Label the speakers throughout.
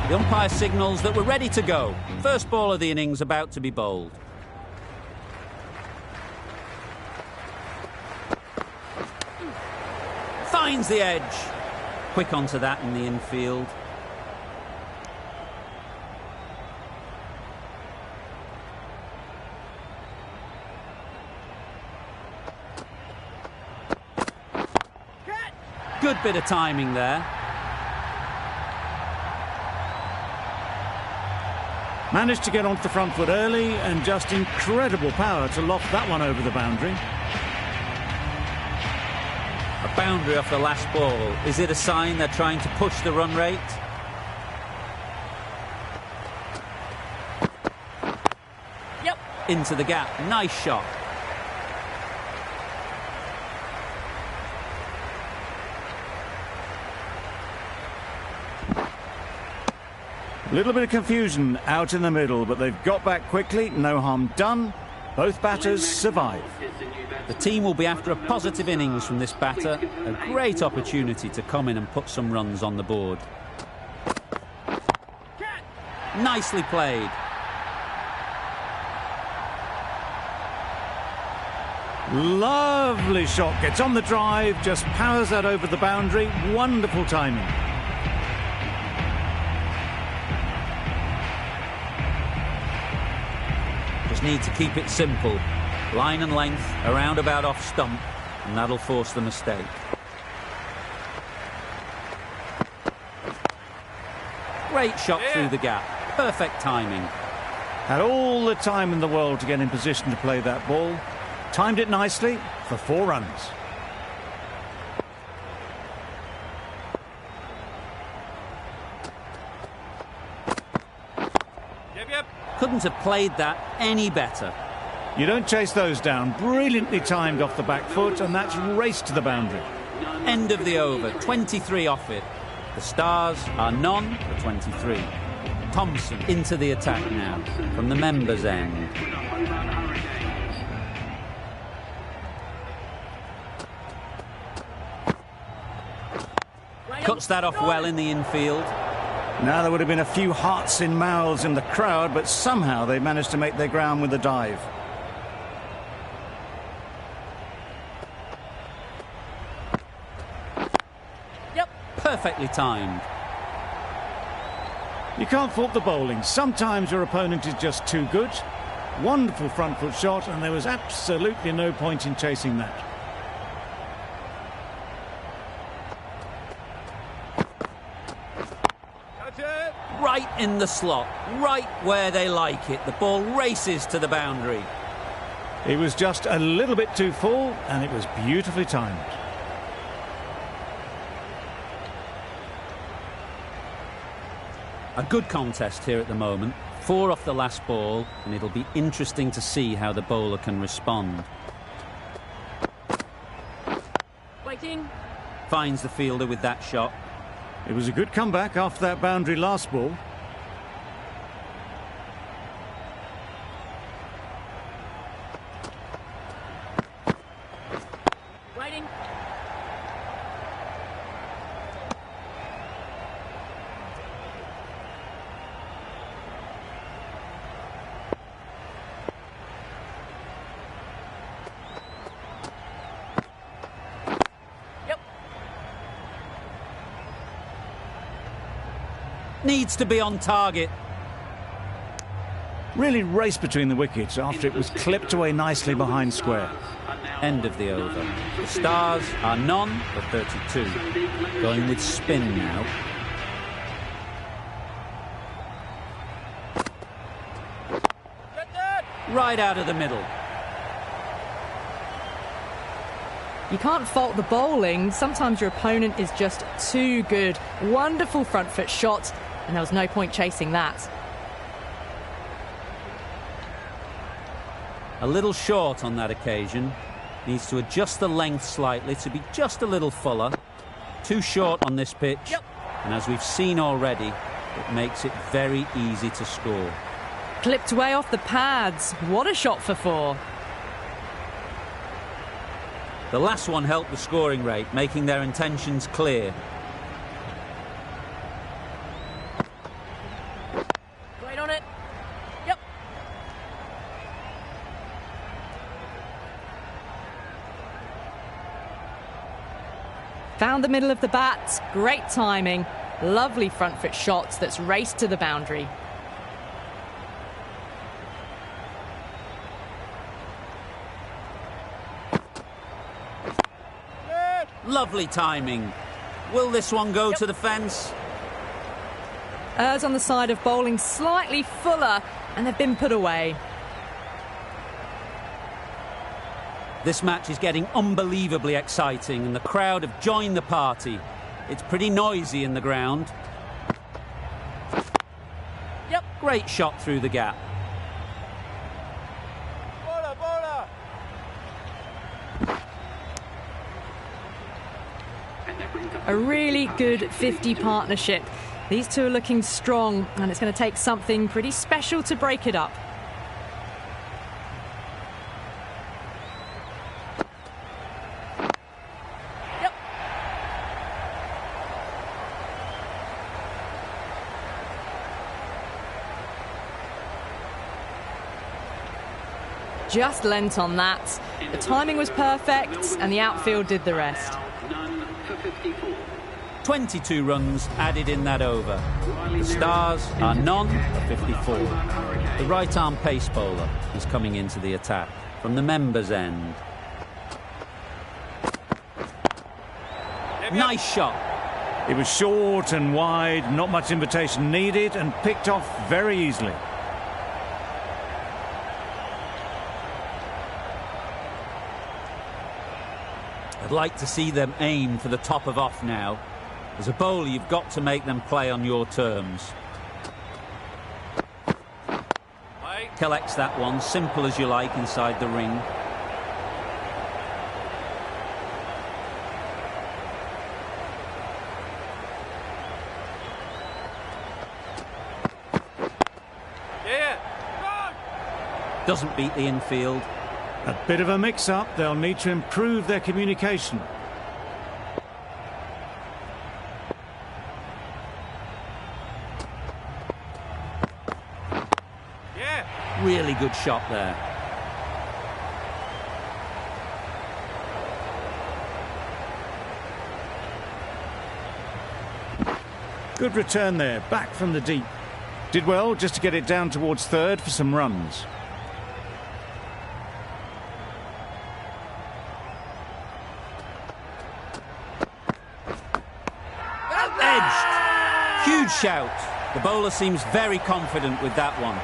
Speaker 1: The umpire signals that we're ready to go. First ball of the innings about to be bowled. Finds the edge. Quick onto that in the infield. Good bit of timing there.
Speaker 2: Managed to get onto the front foot early and just incredible power to loft that one over the boundary.
Speaker 1: A boundary off the last ball. Is it a sign they're trying to push the run rate? Yep. Into the gap. Nice shot.
Speaker 2: A little bit of confusion out in the middle, but they've got back quickly. No harm done. Both batters survive.
Speaker 1: The team will be after a positive innings from this batter. A great opportunity to come in and put some runs on the board. Nicely played.
Speaker 2: Lovely shot. Gets on the drive, just powers that over the boundary. Wonderful timing.
Speaker 1: Need to keep it simple. Line and length, a roundabout off stump, and that'll force the mistake. Great shot through the gap. Perfect timing.
Speaker 2: Had all the time in the world to get in position to play that ball. Timed it nicely for 4 runs.
Speaker 1: Couldn't have played that any better.
Speaker 2: You don't chase those down. Brilliantly timed off the back foot, and that's raced to the boundary.
Speaker 1: End of the over. 23 off it. The Stars are none for 23. Thompson into the attack now from the members' end. Cuts that off well in the infield.
Speaker 2: Now there would have been a few hearts in mouths in the crowd, but somehow they managed to make their ground with the dive.
Speaker 1: Yep, perfectly timed.
Speaker 2: You can't fault the bowling. Sometimes your opponent is just too good. Wonderful front foot shot, and there was absolutely no point in chasing that.
Speaker 1: Right in the slot, right where they like it. The ball races to the boundary.
Speaker 2: It was just a little bit too full, and it was beautifully timed.
Speaker 1: A good contest here at the moment. 4 off the last ball, and it'll be interesting to see how the bowler can respond. Waiting. Finds the fielder with that shot.
Speaker 2: It was a good comeback after that boundary last ball.
Speaker 1: Waiting. Needs to be on target.
Speaker 2: Really raced between the wickets after it was clipped away nicely behind square.
Speaker 1: End of the over. The Stars are none for 32. Going with spin now. Right out of the middle.
Speaker 3: You can't fault the bowling. Sometimes your opponent is just too good. Wonderful front foot shot, and there was no point chasing that.
Speaker 1: A little short on that occasion. Needs to adjust the length slightly to be just a little fuller. Too short on this pitch. Yep. And as we've seen already, it makes it very easy to score.
Speaker 3: Clipped way off the pads. What a shot for 4.
Speaker 1: The last one helped the scoring rate, making their intentions clear.
Speaker 3: Found the middle of the bat, great timing, lovely front foot shot that's raced to the boundary.
Speaker 1: Lovely timing. Will this one go to the fence?
Speaker 3: Errs on the side of bowling slightly fuller, and they've been put away.
Speaker 1: This match is getting unbelievably exciting, and the crowd have joined the party. It's pretty noisy in the ground. Yep, great shot through the gap.
Speaker 3: A really good 50 partnership. These two are looking strong, and it's going to take something pretty special to break it up. Yep. Just lent on that. The timing was perfect, and the outfield did the rest.
Speaker 1: 22 runs added in that over. The Stars are none for 54. The right-arm pace bowler is coming into the attack from the members' end. Nice shot.
Speaker 2: It was short and wide, not much invitation needed, and picked off very easily.
Speaker 1: I'd like to see them aim for the top of off now. As a bowler, you've got to make them play on your terms. Collects that one, simple as you like, inside the ring. Doesn't beat the infield.
Speaker 2: A bit of a mix-up. They'll need to improve their communication.
Speaker 1: Really good shot there.
Speaker 2: Good return there, back from the deep. Did well just to get it down towards third for some runs.
Speaker 1: Edged. Huge shout. The bowler seems very confident with that one.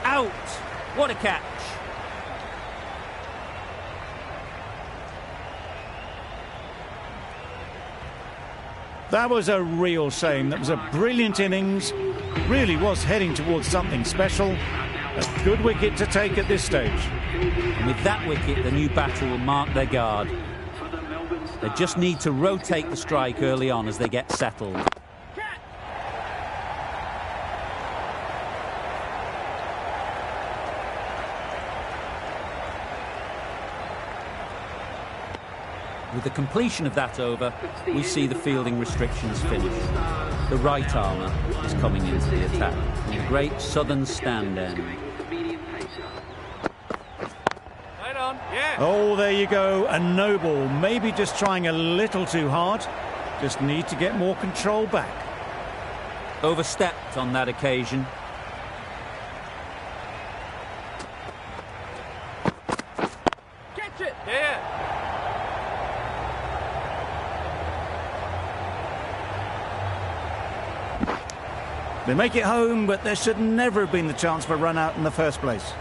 Speaker 1: Out. What a catch.
Speaker 2: That was a real shame. That was a brilliant innings. Really was heading towards something special. A good wicket to take at this stage.
Speaker 1: And with that wicket, the new batter will mark their guard. They just need to rotate the strike early on as they get settled. With the completion of that over, we see the fielding restrictions finish. The right armour is coming into the attack from the great southern stand end.
Speaker 2: Oh, there you go, a no ball. Maybe just trying a little too hard. Just need to get more control back.
Speaker 1: Overstepped on that occasion.
Speaker 4: Catch it! Yeah.
Speaker 2: They make it home, but there should never have been the chance for a run out in the first place.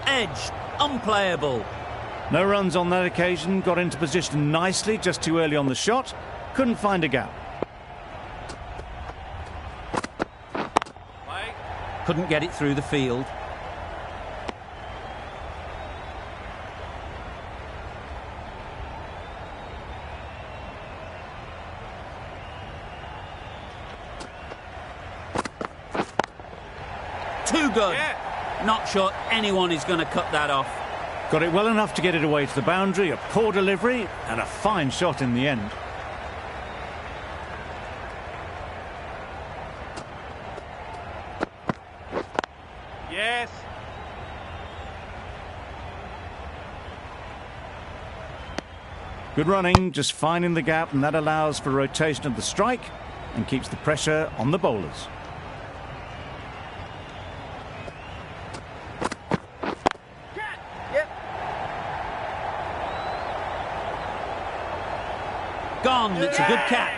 Speaker 1: Edged. Unplayable.
Speaker 2: No runs on that occasion. Got into position nicely, just too early on the shot. Couldn't find a gap.
Speaker 1: Couldn't get it through the field. Too good. Yeah. Not sure anyone is going to cut that off.
Speaker 2: Got it well enough to get it away to the boundary. A poor delivery and a fine shot in the end.
Speaker 4: Yes.
Speaker 2: Good running, just finding the gap, and that allows for rotation of the strike and keeps the pressure on the bowlers.
Speaker 4: Yep.
Speaker 1: Gone. It's a good catch.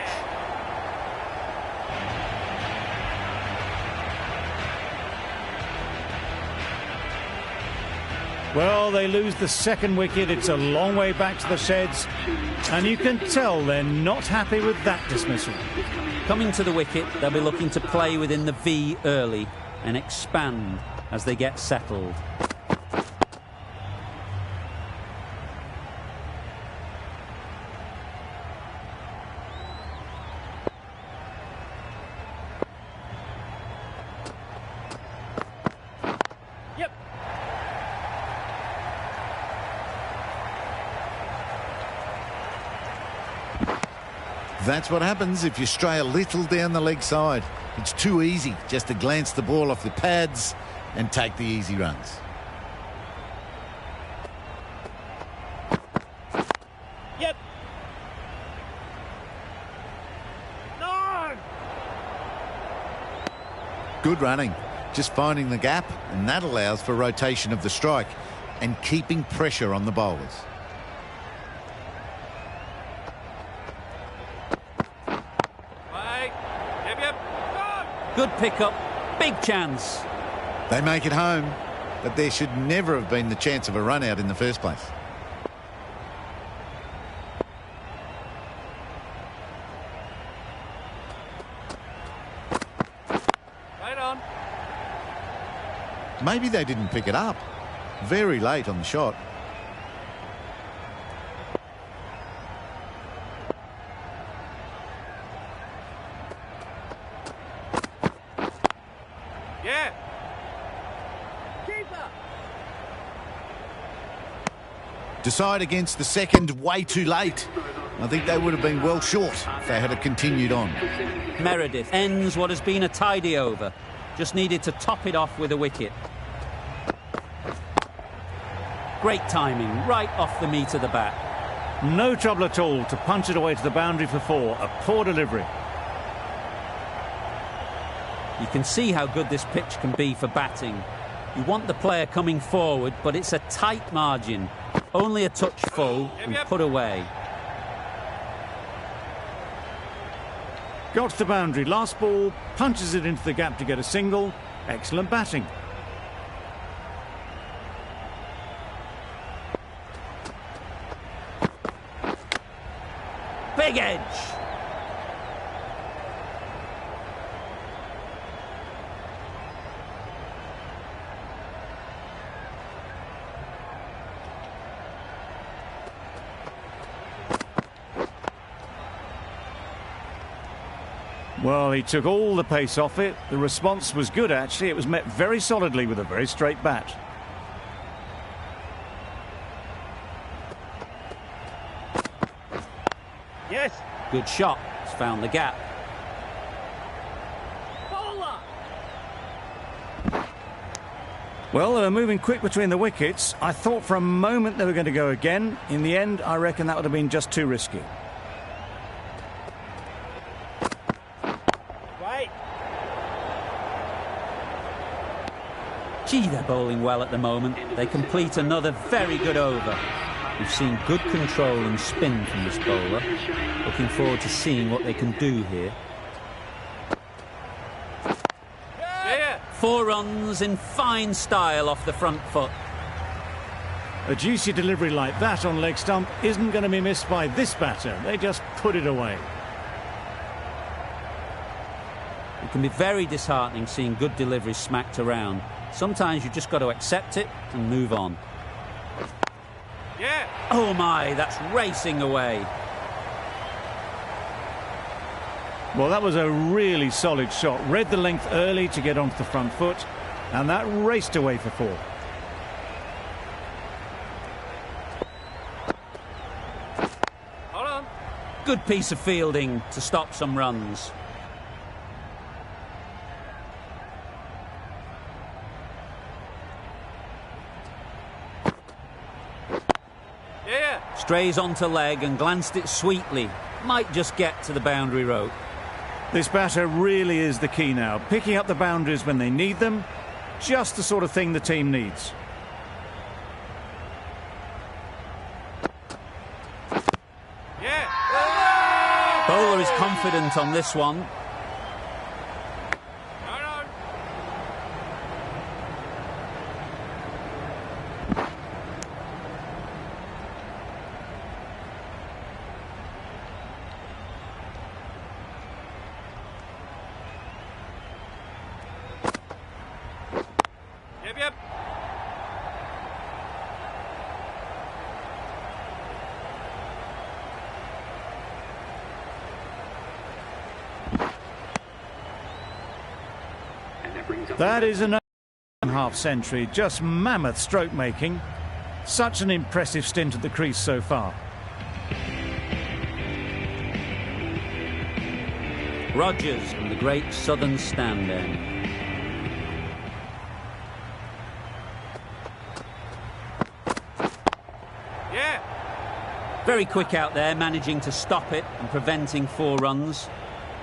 Speaker 2: Well, they lose the second wicket. It's a long way back to the sheds, and you can tell they're not happy with that dismissal.
Speaker 1: Coming to the wicket, they'll be looking to play within the V early and expand as they get settled.
Speaker 4: Yep.
Speaker 5: That's what happens if you stray a little down the leg side. It's too easy just to glance the ball off the pads and take the easy runs.
Speaker 4: Yep. No.
Speaker 5: Good running, just finding the gap, and that allows for rotation of the strike and keeping pressure on the bowlers.
Speaker 4: Wait. Yep. Go.
Speaker 1: Good pickup. Big chance.
Speaker 5: They make it home, but there should never have been the chance of a run out in the first place.
Speaker 4: Right on.
Speaker 5: Maybe they didn't pick it up. Very late on the shot.
Speaker 4: Yeah. Keeper.
Speaker 5: Decide against the second way too late. I think they would have been well short if they had continued on.
Speaker 1: Meredith ends what has been a tidy over. Just needed to top it off with a wicket. Great timing, right off the meat of the bat.
Speaker 2: No trouble at all to punch it away to the boundary for 4. A poor delivery.
Speaker 1: You can see how good this pitch can be for batting. You want the player coming forward, but it's a tight margin. Only a touch full and put away.
Speaker 2: Got to the boundary. Last ball, punches it into the gap to get a single. Excellent batting.
Speaker 1: Big edge.
Speaker 2: Well, he took all the pace off it. The response was good, actually. It was met very solidly with a very straight bat.
Speaker 4: Yes.
Speaker 1: Good shot. He's found the gap.
Speaker 4: Bowler.
Speaker 2: Well, they were moving quick between the wickets. I thought for a moment they were going to go again. In the end, I reckon that would have been just too risky.
Speaker 4: Right.
Speaker 1: Gee, they're bowling well at the moment. They complete another very good over. We've seen good control and spin from this bowler. Looking forward to seeing what they can do here.
Speaker 4: Yeah.
Speaker 1: 4 runs in fine style off the front foot.
Speaker 2: A juicy delivery like that on leg stump isn't going to be missed by this batter. They just put it away.
Speaker 1: It can be very disheartening seeing good deliveries smacked around. Sometimes you just got to accept it and move on.
Speaker 4: Yeah.
Speaker 1: Oh my, that's racing away.
Speaker 2: Well, that was a really solid shot. Read the length early to get onto the front foot, and that raced away for 4.
Speaker 4: Hold on.
Speaker 1: Good piece of fielding to stop some runs. Strays onto leg and glanced it sweetly. Might just get to the boundary rope.
Speaker 2: This batter really is the key now. Picking up the boundaries when they need them. Just the sort of thing the team needs.
Speaker 4: Yeah.
Speaker 1: Bowler is confident on this one.
Speaker 4: Yep.
Speaker 2: That is an half century. Just mammoth stroke making. Such an impressive stint at the crease so far.
Speaker 1: Rogers from the great southern stand end. Very quick out there, managing to stop it and preventing 4 runs.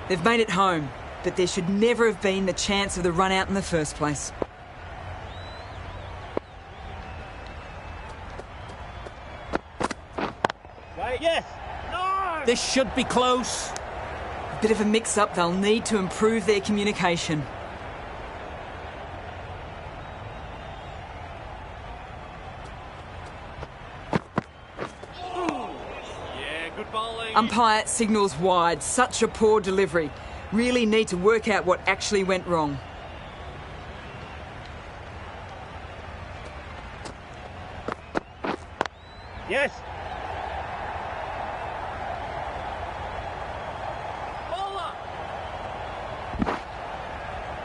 Speaker 6: They've made it home, but there should never have been the chance of the run out in the first place.
Speaker 4: Right, yes. No!
Speaker 1: This should be close.
Speaker 6: A bit of a mix-up, they'll need to improve their communication. Umpire signals wide. Such a poor delivery. Really need to work out what actually went wrong.
Speaker 4: Yes.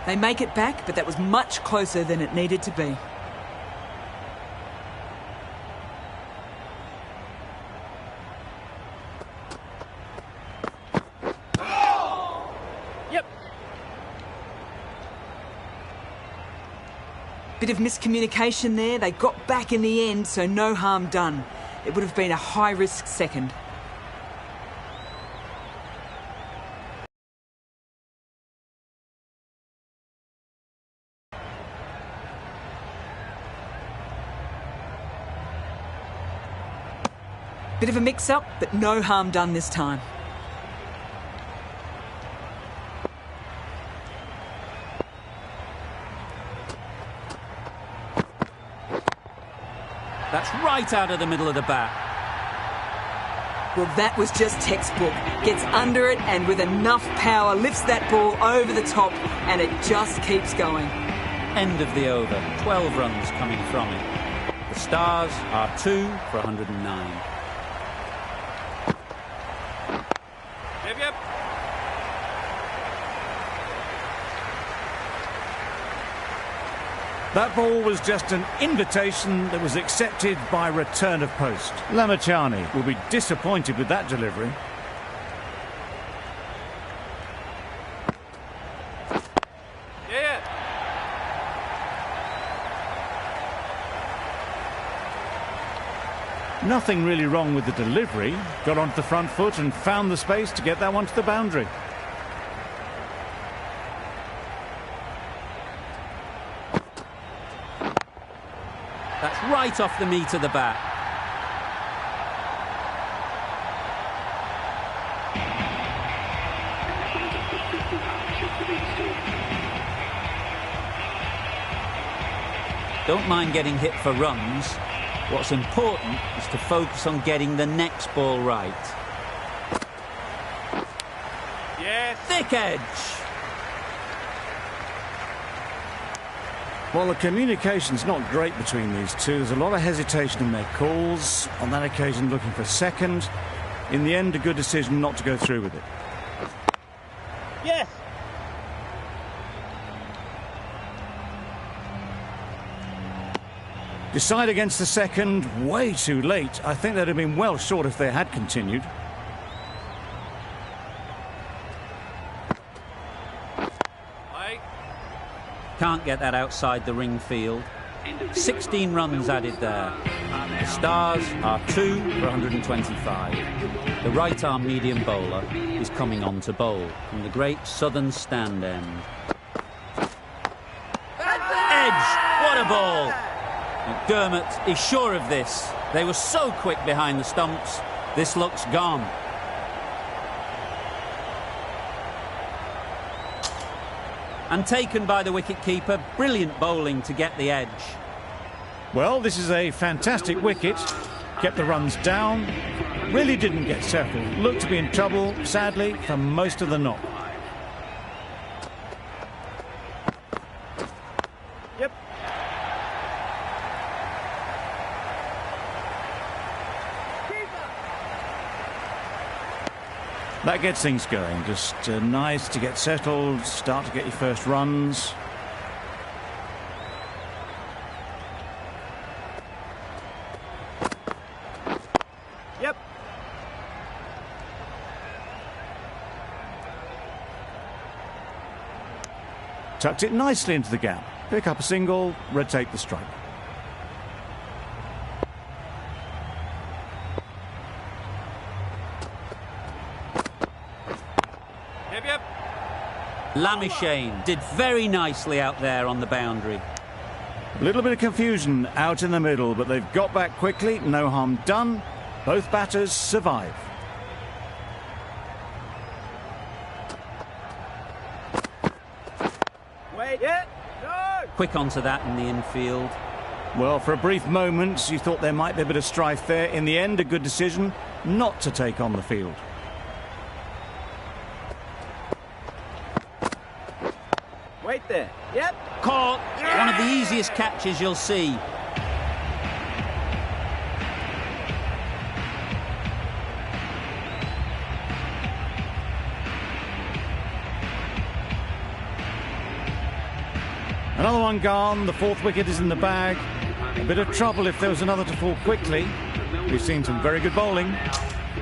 Speaker 6: They make it back, but that was much closer than it needed to be. Bit of miscommunication there. They got back in the end, so no harm done. It would have been a high-risk second. Bit of a mix-up, but no harm done this time.
Speaker 1: That's right out of the middle of the bat.
Speaker 6: Well, that was just textbook. Gets under it and with enough power lifts that ball over the top and it just keeps going.
Speaker 1: End of the over. 12 runs coming from it. The Stars are 2 for 109.
Speaker 4: Yep.
Speaker 2: That ball was just an invitation that was accepted by return of post. Lamachani will be disappointed with that delivery.
Speaker 4: Yeah.
Speaker 2: Nothing really wrong with the delivery. Got onto the front foot and found the space to get that one to the boundary.
Speaker 1: That's right off the meat of the bat. Don't mind getting hit for runs. What's important is to focus on getting the next ball right.
Speaker 4: Yes.
Speaker 1: Thick edge.
Speaker 2: Well, the communication's not great between these two. There's a lot of hesitation in their calls. On that occasion, looking for second. In the end, a good decision not to go through with it.
Speaker 4: Yes.
Speaker 2: Decide against the second, way too late. I think they'd have been well short if they had continued.
Speaker 1: Can't get that outside the ring field. 16 runs added there. The Stars are 2 for 125. The right-arm medium bowler is coming on to bowl from the great southern stand end. Edge! What a ball! McDermott is sure of this. They were so quick behind the stumps. This looks gone. And taken by the wicket-keeper. Brilliant bowling to get the edge.
Speaker 2: Well, this is a fantastic wicket. Kept the runs down. Really didn't get settled. Looked to be in trouble, sadly, for most of the knock.
Speaker 4: Yep.
Speaker 2: That gets things going. Just nice to get settled, start to get your first runs.
Speaker 4: Yep.
Speaker 2: Tucked it nicely into the gap. Pick up a single, rotate the strike.
Speaker 4: Yep, yep.
Speaker 1: Lamishane did very nicely out there on the boundary.
Speaker 2: A little bit of confusion out in the middle, but they've got back quickly. No harm done. Both batters survive.
Speaker 4: Wait, yeah. No.
Speaker 1: Quick onto that in the infield.
Speaker 2: Well, for a brief moment, you thought there might be a bit of strife there. In the end, a good decision not to take on the field.
Speaker 4: Wait there. Yep.
Speaker 1: Caught. One of the easiest catches you'll see.
Speaker 2: Another one gone. The fourth wicket is in the bag. A bit of trouble if there was another to fall quickly. We've seen some very good bowling.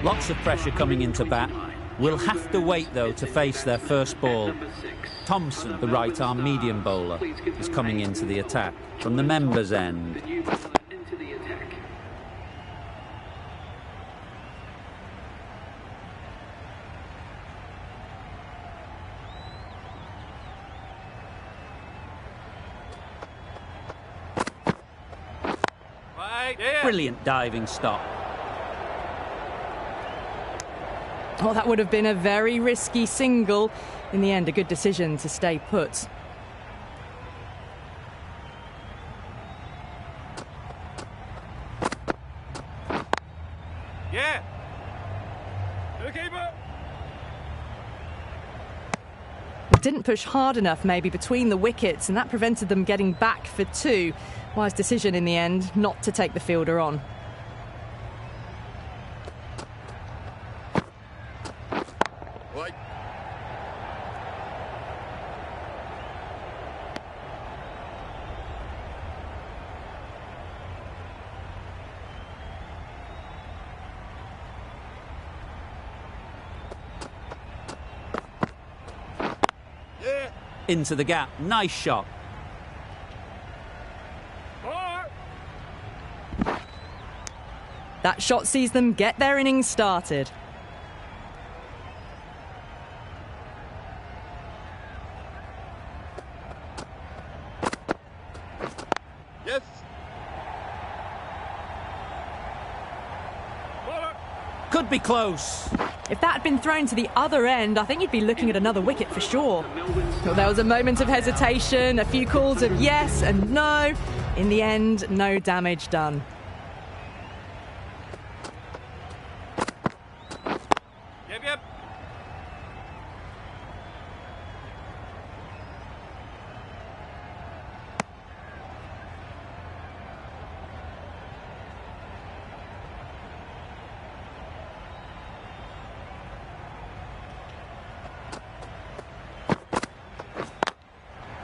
Speaker 1: Lots of pressure coming into bat. We'll have to wait, though, to face their first ball. Thompson, the right-arm medium bowler, is coming into the attack from the members' end.
Speaker 4: Right, yeah.
Speaker 1: Brilliant diving stop.
Speaker 3: Well, that would have been a very risky single. In the end, a good decision to stay put.
Speaker 4: Yeah. To the keeper.
Speaker 3: Didn't push hard enough, maybe, between the wickets, and that prevented them getting back for two. Wise decision in the end not to take the fielder on.
Speaker 5: Right.
Speaker 4: Yeah.
Speaker 1: Into the gap. Nice shot.
Speaker 4: Four.
Speaker 3: That shot sees them get their innings started.
Speaker 4: Yes. Bowler.
Speaker 1: Could be close.
Speaker 3: If that had been thrown to the other end, I think you'd be looking at another wicket for sure. Well, there was a moment of hesitation, a few calls of yes and no. In the end, no damage done.
Speaker 4: Yep, yep.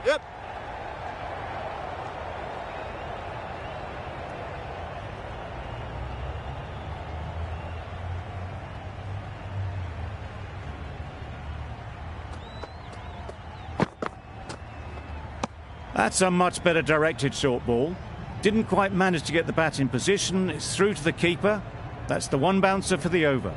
Speaker 4: Yep.
Speaker 2: That's a much better directed short ball. Didn't quite manage to get the bat in position. It's through to the keeper. That's the one bouncer for the over.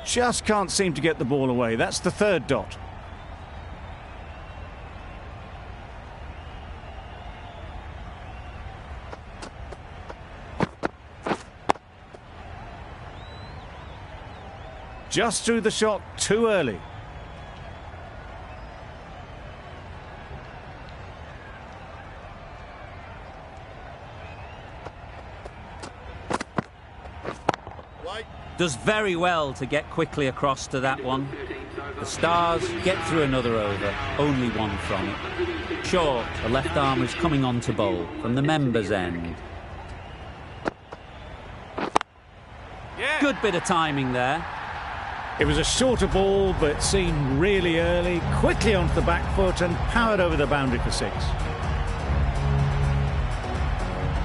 Speaker 2: Just can't seem to get the ball away. That's the third dot. Just threw the shot too early.
Speaker 1: Does very well to get quickly across to that one. The Stars get through another over, only one from it. Short, the left arm is coming on to bowl from the members' end. Good bit of timing there.
Speaker 2: It was a shorter ball, but seen really early, quickly onto the back foot and powered over the boundary for 6.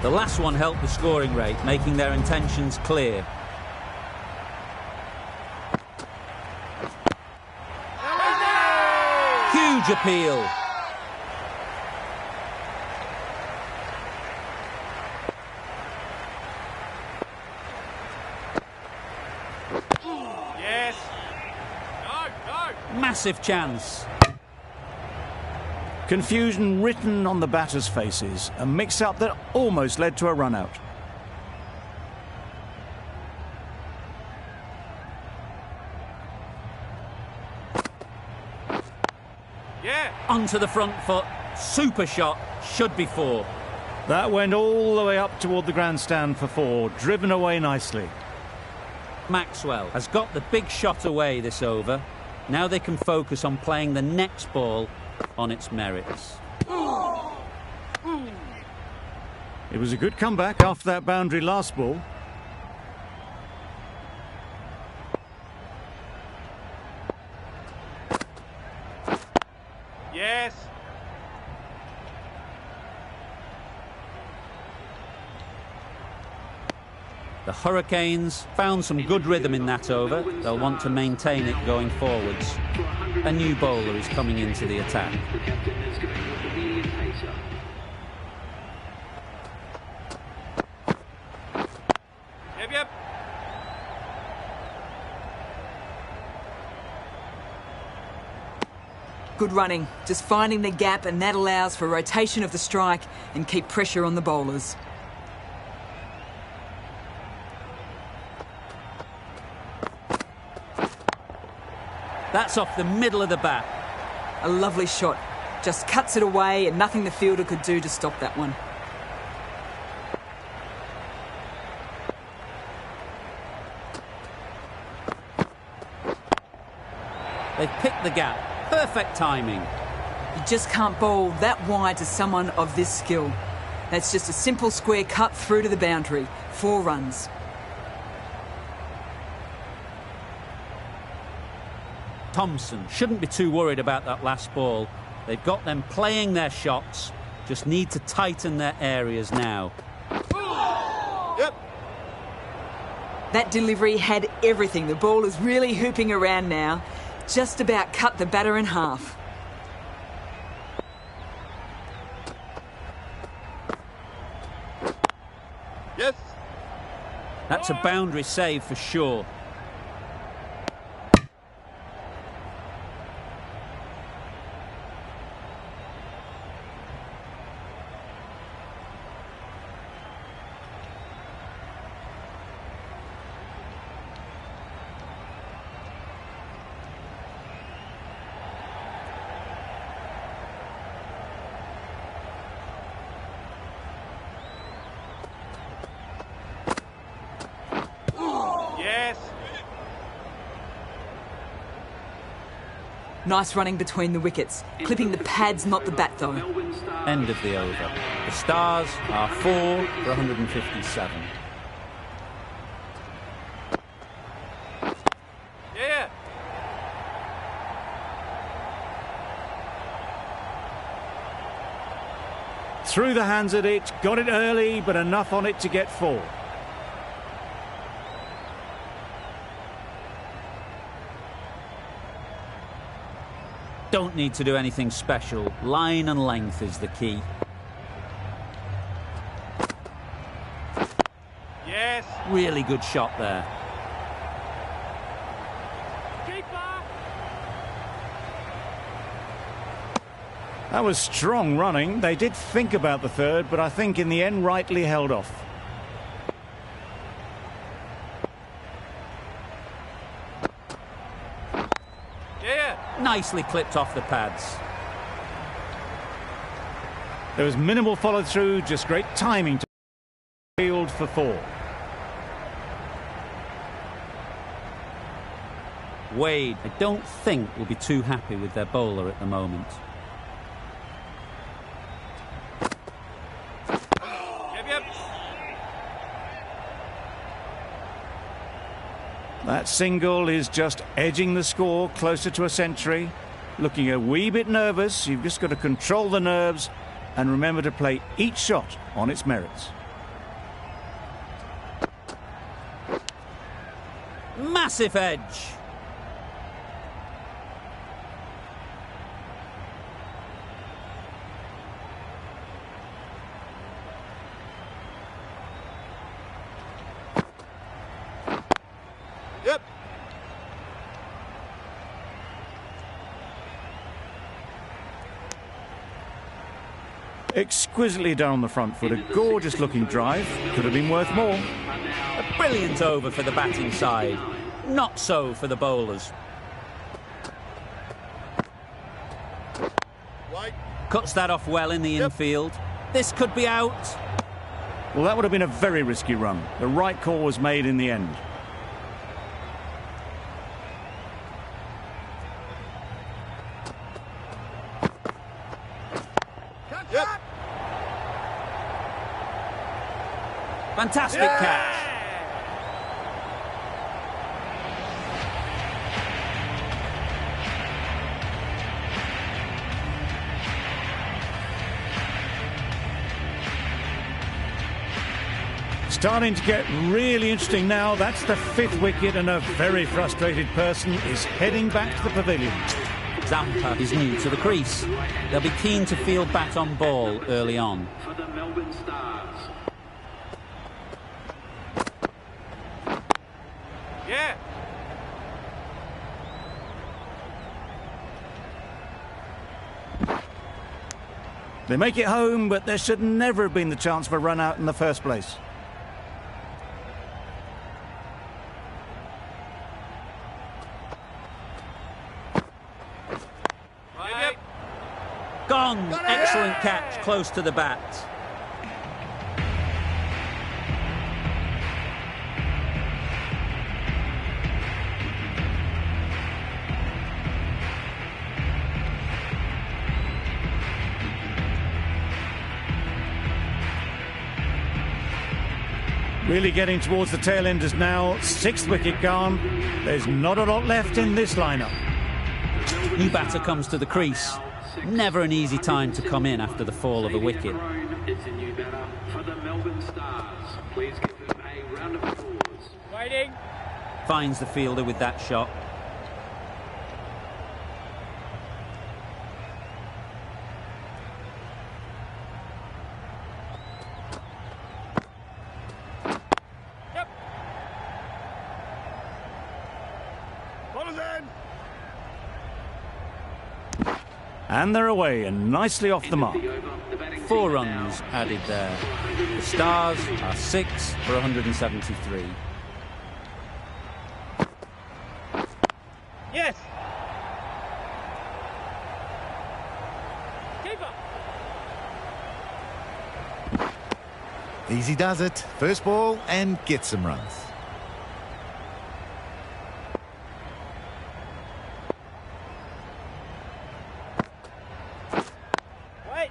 Speaker 1: The last one helped the scoring rate, making their intentions clear. Huge appeal.
Speaker 4: Yes. No.
Speaker 1: Massive chance.
Speaker 2: Confusion written on the batters' faces. A mix-up that almost led to a run-out.
Speaker 1: Onto the front foot. Super shot. Should be 4.
Speaker 2: That went all the way up toward the grandstand for 4. Driven away nicely.
Speaker 1: Maxwell has got the big shot away this over. Now they can focus on playing the next ball on its merits.
Speaker 2: It was a good comeback after that boundary last ball.
Speaker 4: Yes.
Speaker 1: The Hurricanes found some good rhythm in that over. They'll want to maintain it going forwards. A new bowler is coming into the attack.
Speaker 4: Yep.
Speaker 6: Good running, just finding the gap, and that allows for rotation of the strike and keep pressure on the bowlers.
Speaker 1: That's off the middle of the bat.
Speaker 6: A lovely shot, just cuts it away and nothing the fielder could do to stop that one.
Speaker 1: They've picked the gap. Perfect timing.
Speaker 6: You just can't bowl that wide to someone of this skill. That's just a simple square cut through to the boundary. 4 runs.
Speaker 1: Thompson shouldn't be too worried about that last ball. They've got them playing their shots. Just need to tighten their areas now.
Speaker 4: Yep.
Speaker 6: That delivery had everything. The ball is really hooping around now. Just about cut the batter in half.
Speaker 4: Yes.
Speaker 1: That's a boundary save for sure.
Speaker 6: Nice running between the wickets. Clipping the pads, not the bat, though.
Speaker 1: End of the over. The Stars are 4 for 157.
Speaker 4: Yeah.
Speaker 2: Threw the hands at it, got it early, but enough on it to get 4.
Speaker 1: Don't need to do anything special. Line and length is the key.
Speaker 4: Yes.
Speaker 1: Really good shot there.
Speaker 4: Keeper.
Speaker 2: That was strong running. They did think about the third, but I think in the end rightly held off.
Speaker 4: Yeah.
Speaker 1: Nicely clipped off the pads.
Speaker 2: There was minimal follow-through, just great timing to field for 4.
Speaker 1: Wade, I don't think, will be too happy with their bowler at the moment.
Speaker 4: Yep.
Speaker 2: That single is just edging the score closer to a century. Looking a wee bit nervous. You've just got to control the nerves and remember to play each shot on its merits.
Speaker 1: Massive edge.
Speaker 4: Yep.
Speaker 2: Exquisitely done on the front foot. A gorgeous looking drive. Could have been worth more.
Speaker 1: A brilliant over for the batting side. Not so for the bowlers.
Speaker 4: White.
Speaker 1: Cuts that off well in the infield. This could be out.
Speaker 2: Well, that would have been a very risky run. The right call was made in the end.
Speaker 4: Yep.
Speaker 1: Fantastic catch.
Speaker 2: Starting to get really interesting now. That's the 5th wicket and a very frustrated person is heading back to the pavilion.
Speaker 1: Zampa is new to the crease. They'll be keen to field bat on ball early on.
Speaker 7: For the Melbourne Stars.
Speaker 4: Yeah.
Speaker 2: They make it home, but there should never have been the chance for a run out in the first place.
Speaker 4: Yep.
Speaker 1: Gone. Excellent catch, close to the bat.
Speaker 2: Really getting towards the tail enders now. 6th wicket gone. There's not a lot left in this lineup.
Speaker 1: New batter comes to the crease. Never an easy time to come in after the fall of a wicket.
Speaker 7: It's a new batter for the Melbourne Stars. Please give them a round of applause.
Speaker 4: Waiting.
Speaker 1: Finds the fielder with that shot.
Speaker 4: Yep. Ball's in.
Speaker 2: And they're away and nicely off the mark.
Speaker 1: 4 runs added there. The Stars are 6 for 173.
Speaker 4: Yes. Keeper.
Speaker 5: Easy does it. First ball and gets some runs.
Speaker 4: Wait.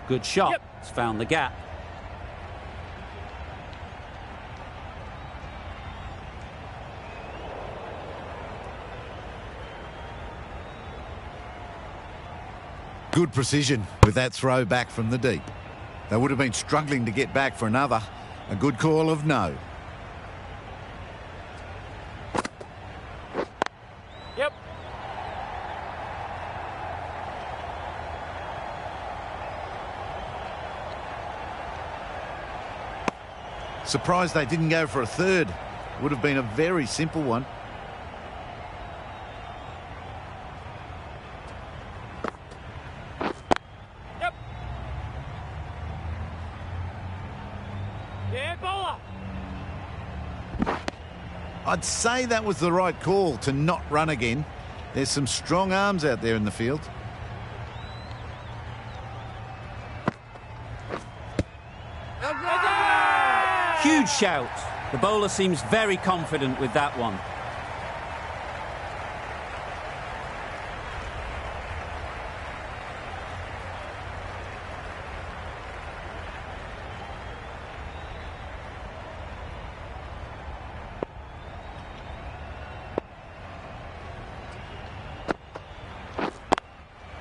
Speaker 1: Good shot.
Speaker 4: Yep.
Speaker 1: It's found the gap.
Speaker 5: Good precision with that throw back from the deep. They would have been struggling to get back for another. A good call of no.
Speaker 4: Yep.
Speaker 5: Surprised they didn't go for a third. Would have been a very simple one.
Speaker 4: Yep. Yeah, bowler.
Speaker 5: I'd say that was the right call to not run again. There's some strong arms out there in the field.
Speaker 1: Huge shout. The bowler seems very confident with that one.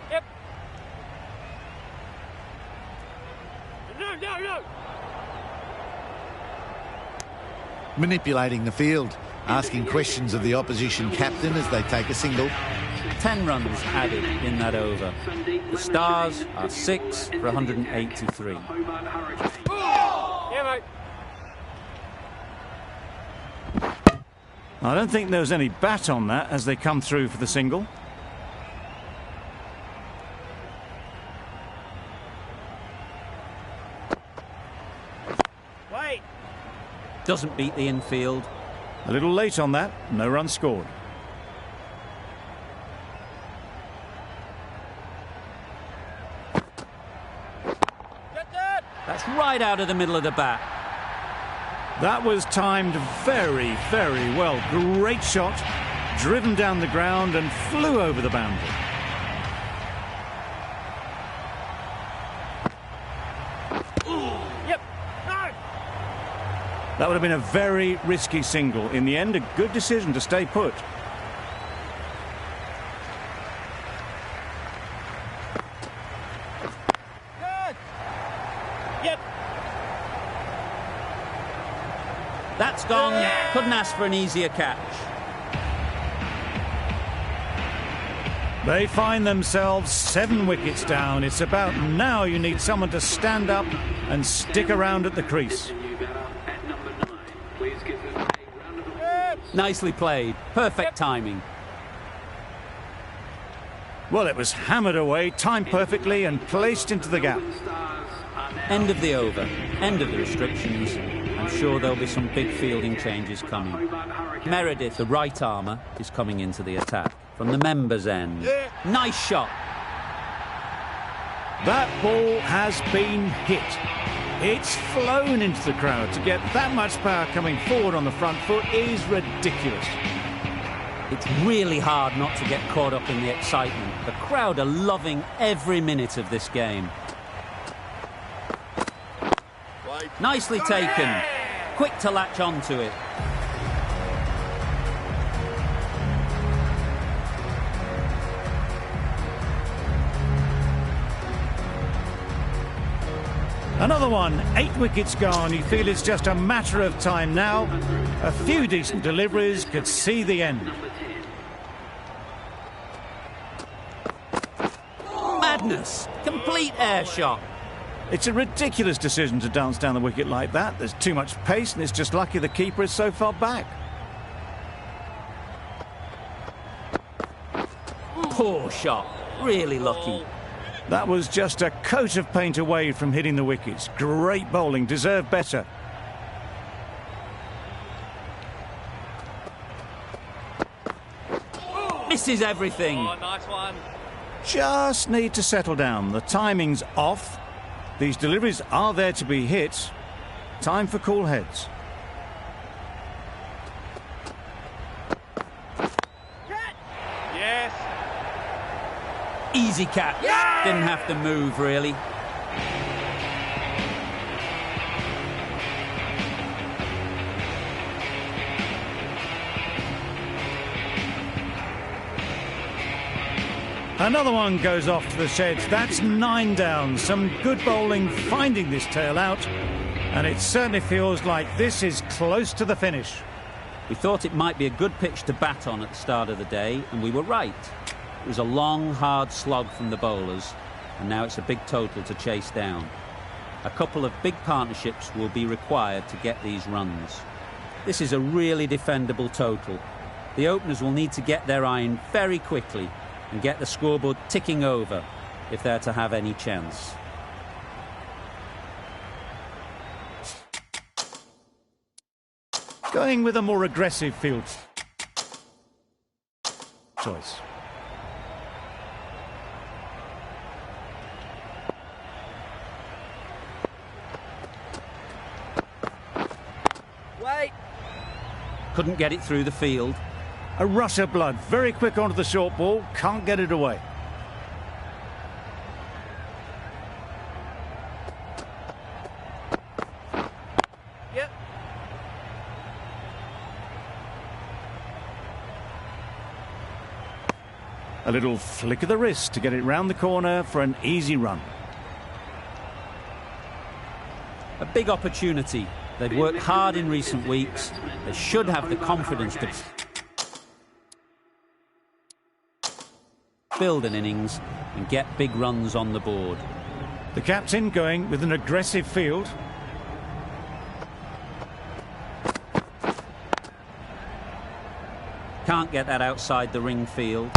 Speaker 4: Yep. No.
Speaker 5: Manipulating the field, asking questions of the opposition captain as they take a single.
Speaker 1: 10 runs added in that over. The Stars are 6 for 183.
Speaker 4: Yeah, mate.
Speaker 2: I don't think there was any bat on that as they come through for the single.
Speaker 4: Wait.
Speaker 1: Doesn't beat the infield.
Speaker 2: A little late on that, no run scored.
Speaker 4: Get that.
Speaker 1: That's right out of the middle of the bat.
Speaker 2: That was timed very, very well. Great shot, driven down the ground and flew over the boundary.
Speaker 4: Yep. No.
Speaker 2: That would have been a very risky single. In the end, a good decision to stay put.
Speaker 4: Good. Yep.
Speaker 1: That's gone. Couldn't ask for an easier catch.
Speaker 2: They find themselves 7 wickets down. It's about now you need someone to stand up and stick around at the crease.
Speaker 1: Nicely played. Perfect timing.
Speaker 2: Well, it was hammered away, timed perfectly and placed into the gap.
Speaker 1: End of the over. End of the restrictions. I'm sure there'll be some big fielding changes coming. Meredith, the right armour, is coming into the attack from the members' end. Nice shot.
Speaker 2: That ball has been hit. It's flown into the crowd. To get that much power coming forward on the front foot is ridiculous.
Speaker 1: It's really hard not to get caught up in the excitement. The crowd are loving every minute of this game. Nicely taken. Quick to latch onto it.
Speaker 2: Another one, 8 wickets gone. You feel it's just a matter of time now. A few decent deliveries could see the end.
Speaker 1: Madness. Complete air shot.
Speaker 2: It's a ridiculous decision to dance down the wicket like that. There's too much pace and it's just lucky the keeper is so far back.
Speaker 1: Poor shot. Really lucky.
Speaker 2: That was just a coat of paint away from hitting the wickets. Great bowling, deserved better.
Speaker 1: Misses everything.
Speaker 4: Oh, nice one.
Speaker 2: Just need to settle down. The timing's off. These deliveries are there to be hit. Time for cool heads.
Speaker 4: Yes.
Speaker 1: Easy catch. Didn't have to move, really.
Speaker 2: Another one goes off to the sheds. That's 9 down. Some good bowling finding this tail out. And it certainly feels like this is close to the finish.
Speaker 1: We thought it might be a good pitch to bat on at the start of the day, and we were right. It was a long, hard slog from the bowlers, and now it's a big total to chase down. A couple of big partnerships will be required to get these runs. This is a really defendable total. The openers will need to get their iron very quickly and get the scoreboard ticking over if they're to have any chance.
Speaker 2: Going with a more aggressive field choice.
Speaker 4: Wait.
Speaker 1: Couldn't get it through the field.
Speaker 2: A rush of blood, very quick onto the short ball, can't get it away.
Speaker 4: Yep.
Speaker 2: A little flick of the wrist to get it round the corner for an easy run.
Speaker 1: A big opportunity. They've worked hard in recent weeks. They should have the confidence to build an innings and get big runs on the board.
Speaker 2: The captain going with an aggressive field.
Speaker 1: Can't get that outside the ring field.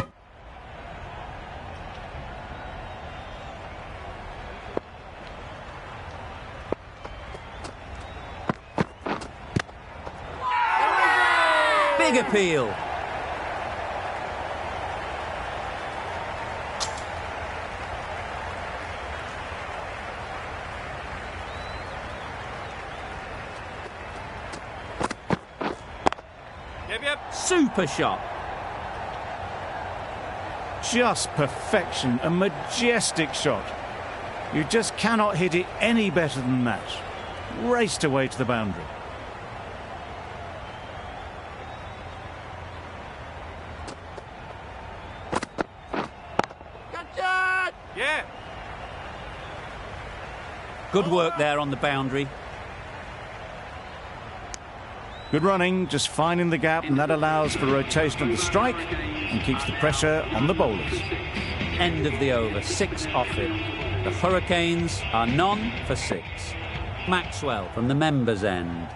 Speaker 1: Big appeal.
Speaker 4: Yep.
Speaker 1: Super shot.
Speaker 2: Just perfection, a majestic shot. You just cannot hit it any better than that. Raced away to the boundary.
Speaker 4: Yeah.
Speaker 1: Good work there on the boundary.
Speaker 2: Good running, just finding the gap, and that allows for rotation of the strike and keeps the pressure on the bowlers.
Speaker 1: End of the over, 6 off it. The Hurricanes are none for 6. Maxwell from the members' end.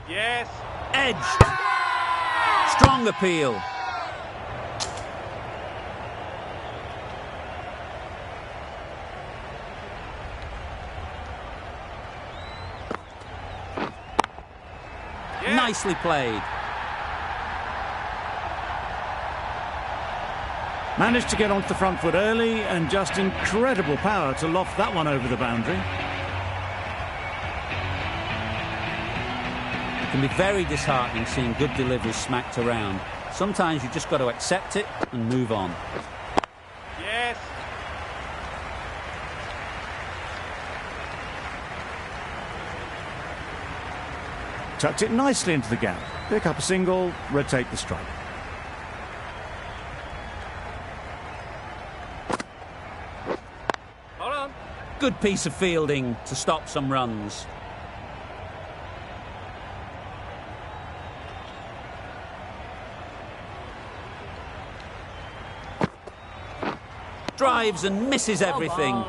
Speaker 4: Yes.
Speaker 1: Edged. Strong appeal.
Speaker 4: Yeah.
Speaker 1: Nicely played.
Speaker 2: Managed to get onto the front foot early and just incredible power to loft that one over the boundary.
Speaker 1: It can be very disheartening seeing good deliveries smacked around. Sometimes you've just got to accept it and move on.
Speaker 4: Yes.
Speaker 2: Tucked it nicely into the gap. Pick up a single, rotate the strike.
Speaker 4: Hold on.
Speaker 1: Good piece of fielding to stop some runs. Drives and misses everything.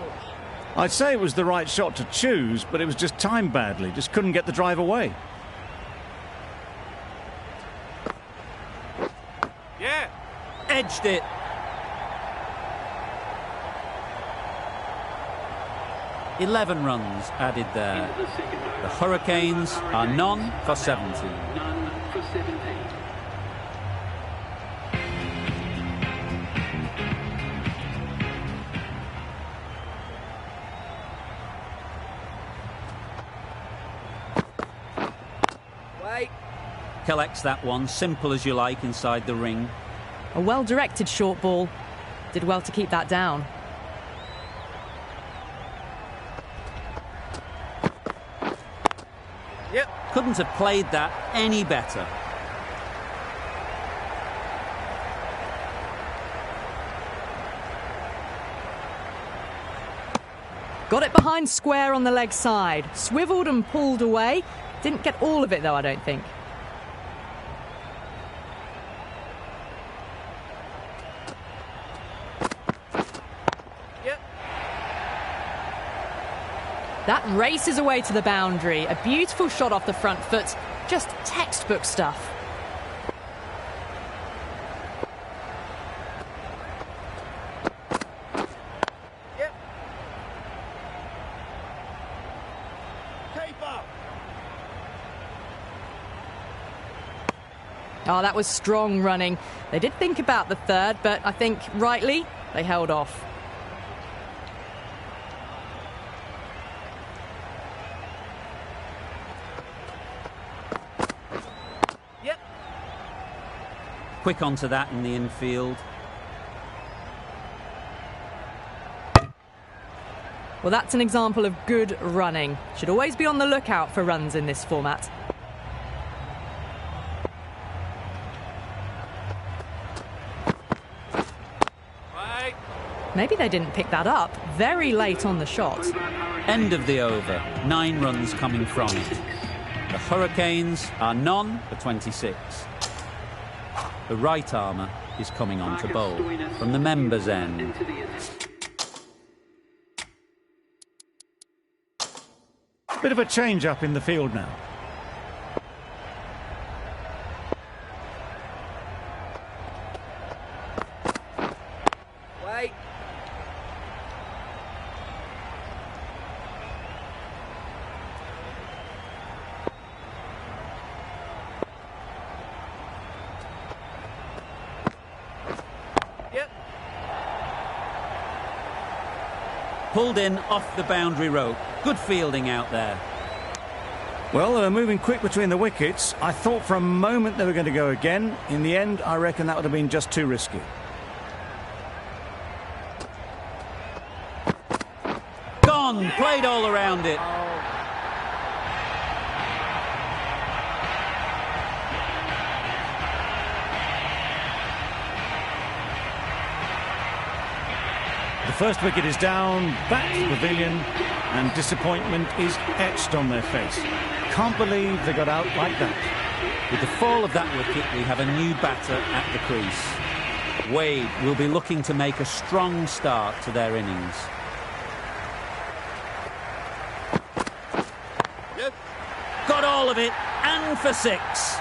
Speaker 2: I'd say it was the right shot to choose, but it was just timed badly. Just couldn't get the drive away.
Speaker 4: Yeah.
Speaker 1: Edged it. "11 runs added there. The Hurricanes are none for 17.
Speaker 7: None for 17.
Speaker 4: Wait.
Speaker 1: Collects that one, simple as you like, inside the ring.
Speaker 3: A well-directed short ball. Did well to keep that down.
Speaker 4: Yep.
Speaker 1: Couldn't have played that any better.
Speaker 3: Got it behind square on the leg side. Swiveled and pulled away. Didn't get all of it, though, I don't think. That races away to the boundary. A beautiful shot off the front foot. Just textbook stuff.
Speaker 4: Yep. Keeper.
Speaker 3: Oh, that was strong running. They did think about the third, but I think rightly they held off.
Speaker 4: Yep.
Speaker 1: Quick onto that in the infield.
Speaker 3: Well, that's an example of good running. Should always be on the lookout for runs in this format.
Speaker 4: Wait.
Speaker 3: Maybe they didn't pick that up very late on the shot.
Speaker 1: End of the over. 9 runs coming from it. The Hurricanes are none for 26. The right armour is coming on to bowl from the members' end.
Speaker 2: Bit of a change up in the field now.
Speaker 4: Wait. Yep.
Speaker 1: Pulled in off the boundary rope. Good fielding out there.
Speaker 2: Well, they were moving quick between the wickets. I thought for a moment they were going to go again. In the end, I reckon that would have been just too risky.
Speaker 1: Gone. Played all around it.
Speaker 2: The first wicket is down, back to the pavilion, and disappointment is etched on their face. Can't believe they got out like that.
Speaker 1: With the fall of that wicket, we have a new batter at the crease. Wade will be looking to make a strong start to their innings.
Speaker 4: Yes.
Speaker 1: Got all of it, and for 6.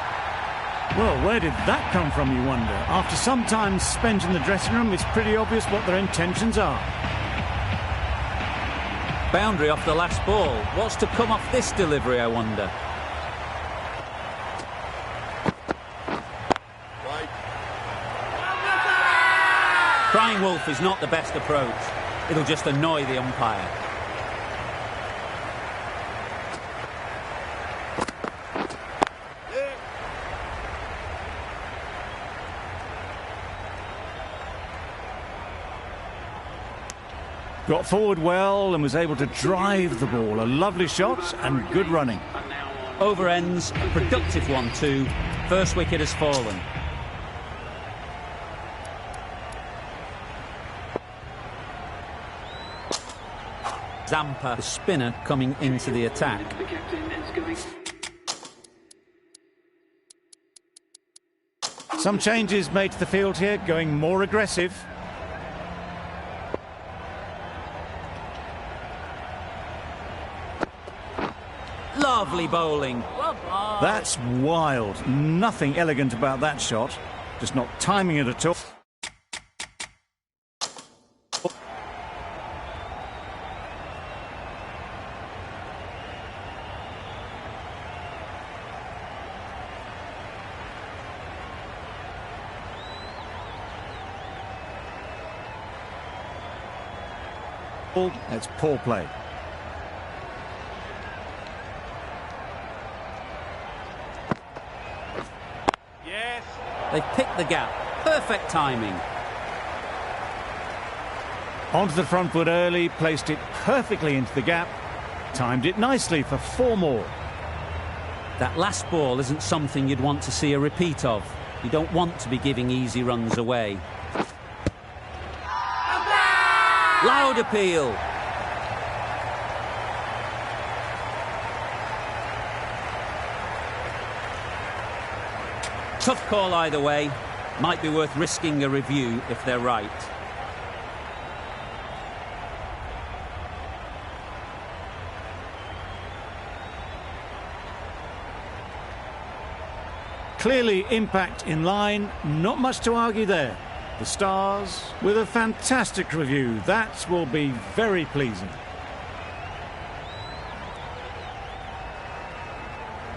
Speaker 2: Well, where did that come from, you wonder? After some time spent in the dressing room, it's pretty obvious what their intentions are.
Speaker 1: Boundary off the last ball. What's to come off this delivery, I wonder?
Speaker 4: Wait.
Speaker 1: Crying wolf is not the best approach. It'll just annoy the umpire.
Speaker 2: Got forward well and was able to drive the ball. A lovely shot and good running.
Speaker 1: Over ends, a productive one too. First wicket has fallen. Zampa, the spinner, coming into the attack.
Speaker 2: Some changes made to the field here, going more aggressive.
Speaker 1: Lovely bowling.
Speaker 2: That's wild. Nothing elegant about that shot. Just not timing it at all. That's poor play.
Speaker 4: Yes.
Speaker 1: They've picked the gap. Perfect timing.
Speaker 2: Onto the front foot early, placed it perfectly into the gap, timed it nicely for 4 more.
Speaker 1: That last ball isn't something you'd want to see a repeat of. You don't want to be giving easy runs away. Loud appeal. Tough call either way. Might be worth risking a review if they're right.
Speaker 2: Clearly impact in line, not much to argue there. The Stars with a fantastic review. That will be very pleasing.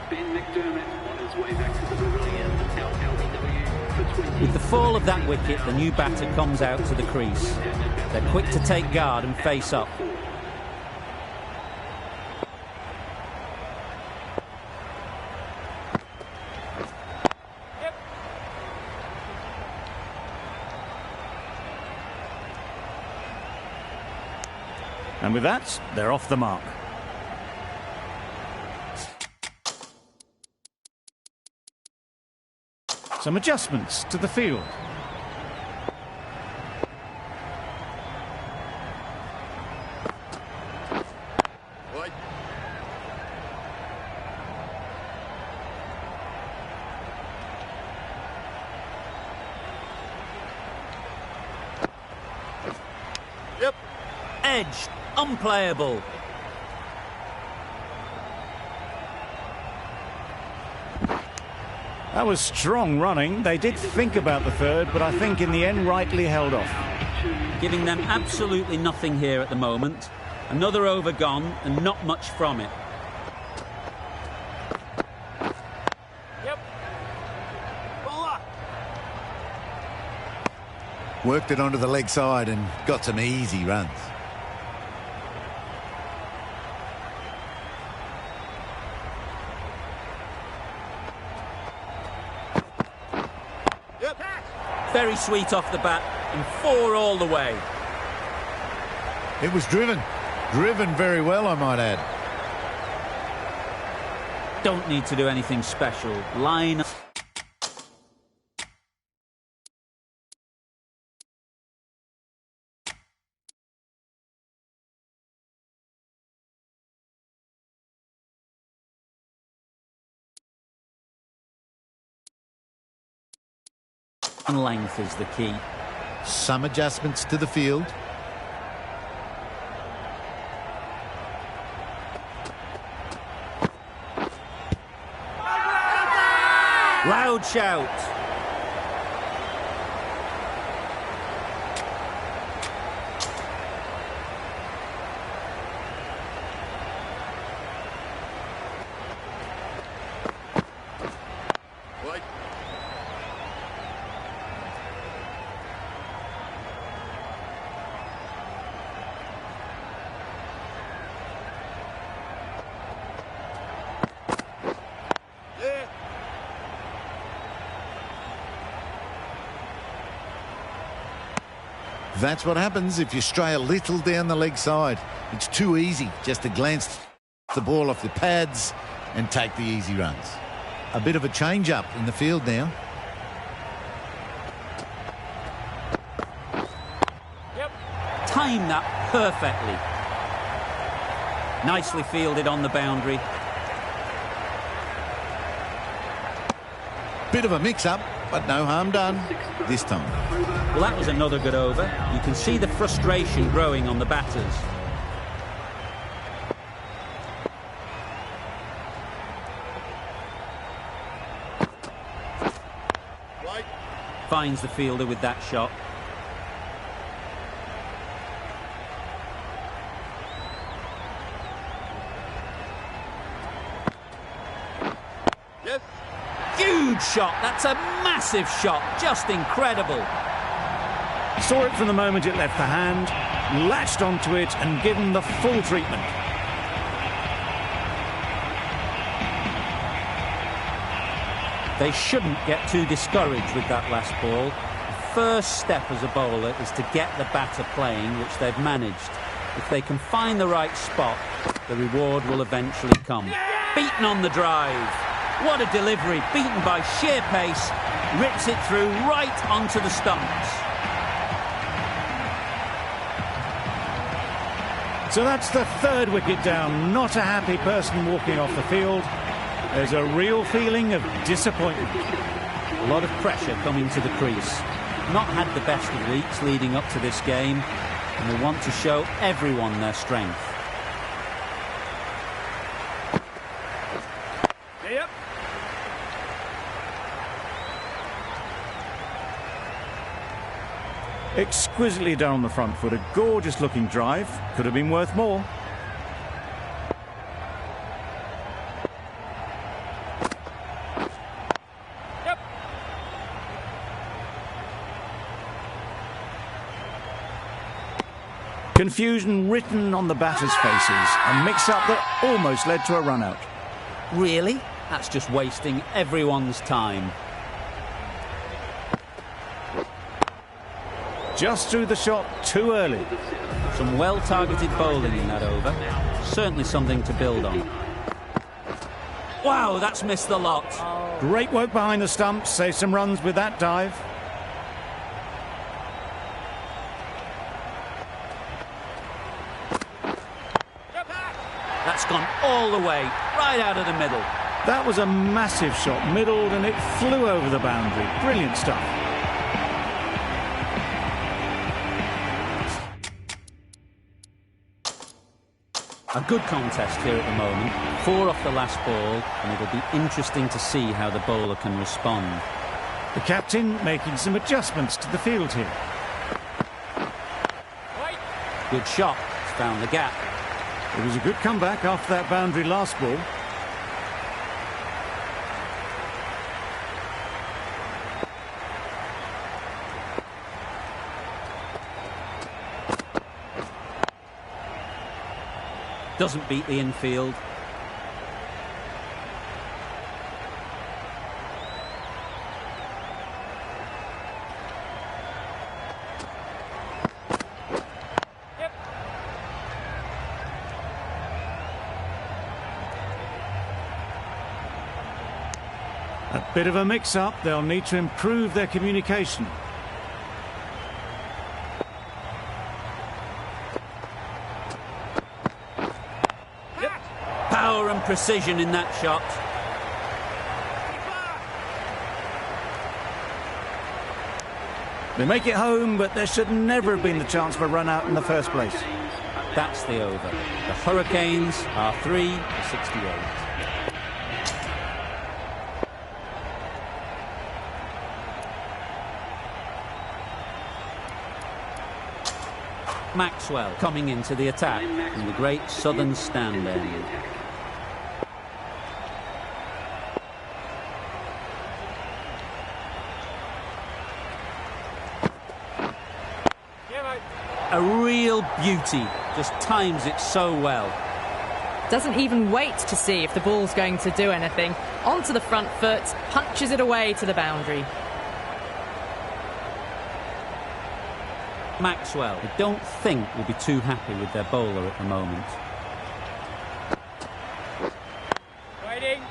Speaker 7: Ben McDermott on his way back to the pavilion. LLW for 20.
Speaker 1: With the fall of that wicket, the new batter comes out to the crease. They're quick to take guard and face up.
Speaker 2: And with that, they're off the mark. Some adjustments to the field.
Speaker 1: Yep. Edged. Unplayable.
Speaker 2: That was strong running. They did think about the third, but I think in the end rightly held off.
Speaker 1: Giving them absolutely nothing here at the moment. Another over gone and not much from it.
Speaker 4: Yep. Bowler.
Speaker 5: Worked it onto the leg side and got some easy runs.
Speaker 1: Very sweet off the bat and 4 all the way.
Speaker 5: It was driven very well, I might add.
Speaker 1: Don't need to do anything special. Line. And length is the key.
Speaker 5: Some adjustments to the field.
Speaker 1: Loud shout.
Speaker 5: That's what happens if you stray a little down the leg side. It's too easy just to glance the ball off the pads and take the easy runs. A bit of a change-up in the field now.
Speaker 4: Yep.
Speaker 1: Timed that perfectly. Nicely fielded on the boundary.
Speaker 5: Bit of a mix-up, but no harm done this time.
Speaker 1: Well, that was another good over. You can see the frustration growing on the batters. Finds the fielder with that shot.
Speaker 4: Yes.
Speaker 1: Huge shot. That's a massive shot. Just incredible.
Speaker 2: Saw it from the moment it left the hand, latched onto it and given the full treatment.
Speaker 1: They shouldn't get too discouraged with that last ball. The first step as a bowler is to get the batter playing, which they've managed. If they can find the right spot, the reward will eventually come. Beaten on the drive. What a delivery. Beaten by sheer pace. Rips it through right onto the stumps.
Speaker 2: So that's the third wicket down. Not a happy person walking off the field. There's a real feeling of disappointment.
Speaker 1: A lot of pressure coming to the crease. Not had the best of weeks leading up to this game, and they want to show everyone their strength.
Speaker 4: Yep.
Speaker 2: Exquisitely done on the front foot. A gorgeous looking drive. Could have been worth more.
Speaker 4: Yep.
Speaker 2: Confusion written on the batters' faces. A mix-up that almost led to a run-out.
Speaker 1: Really? That's just wasting everyone's time.
Speaker 2: Just threw the shot too early.
Speaker 1: Some well-targeted bowling in that over. Certainly something to build on. Wow, that's missed the lot.
Speaker 2: Great work behind the stumps. Saved some runs with that dive.
Speaker 1: That's gone all the way, right out of the middle.
Speaker 2: That was a massive shot, middled, and it flew over the boundary. Brilliant stuff.
Speaker 1: A good contest here at the moment. 4 off the last ball, and it'll be interesting to see how the bowler can respond.
Speaker 2: The captain making some adjustments to the field here.
Speaker 1: Good shot. It's found the gap.
Speaker 2: It was a good comeback after that boundary last ball.
Speaker 1: Doesn't beat the infield.
Speaker 4: Yep.
Speaker 2: A bit of a mix-up. They'll need to improve their communication.
Speaker 1: Power and precision in that shot.
Speaker 2: They make it home, but there should never have been the chance for a run out in the first place.
Speaker 1: That's the over. The Hurricanes are 3 for 68. Maxwell coming into the attack from the great southern stand end. A real beauty, just times it so well.
Speaker 3: Doesn't even wait to see if the ball's going to do anything. Onto the front foot, punches it away to the boundary.
Speaker 1: Maxwell, I don't think will be too happy with their bowler at the moment.
Speaker 4: Waiting.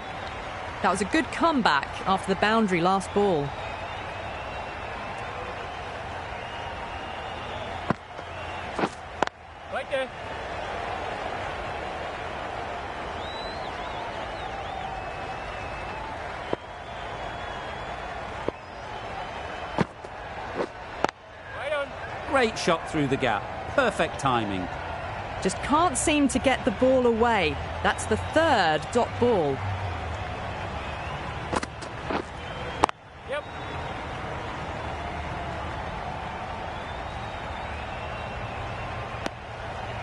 Speaker 3: That was a good comeback after the boundary last ball.
Speaker 4: Right there. Right on.
Speaker 1: Great shot through the gap. Perfect timing.
Speaker 3: Just can't seem to get the ball away. That's the 3rd dot ball.
Speaker 4: Yep.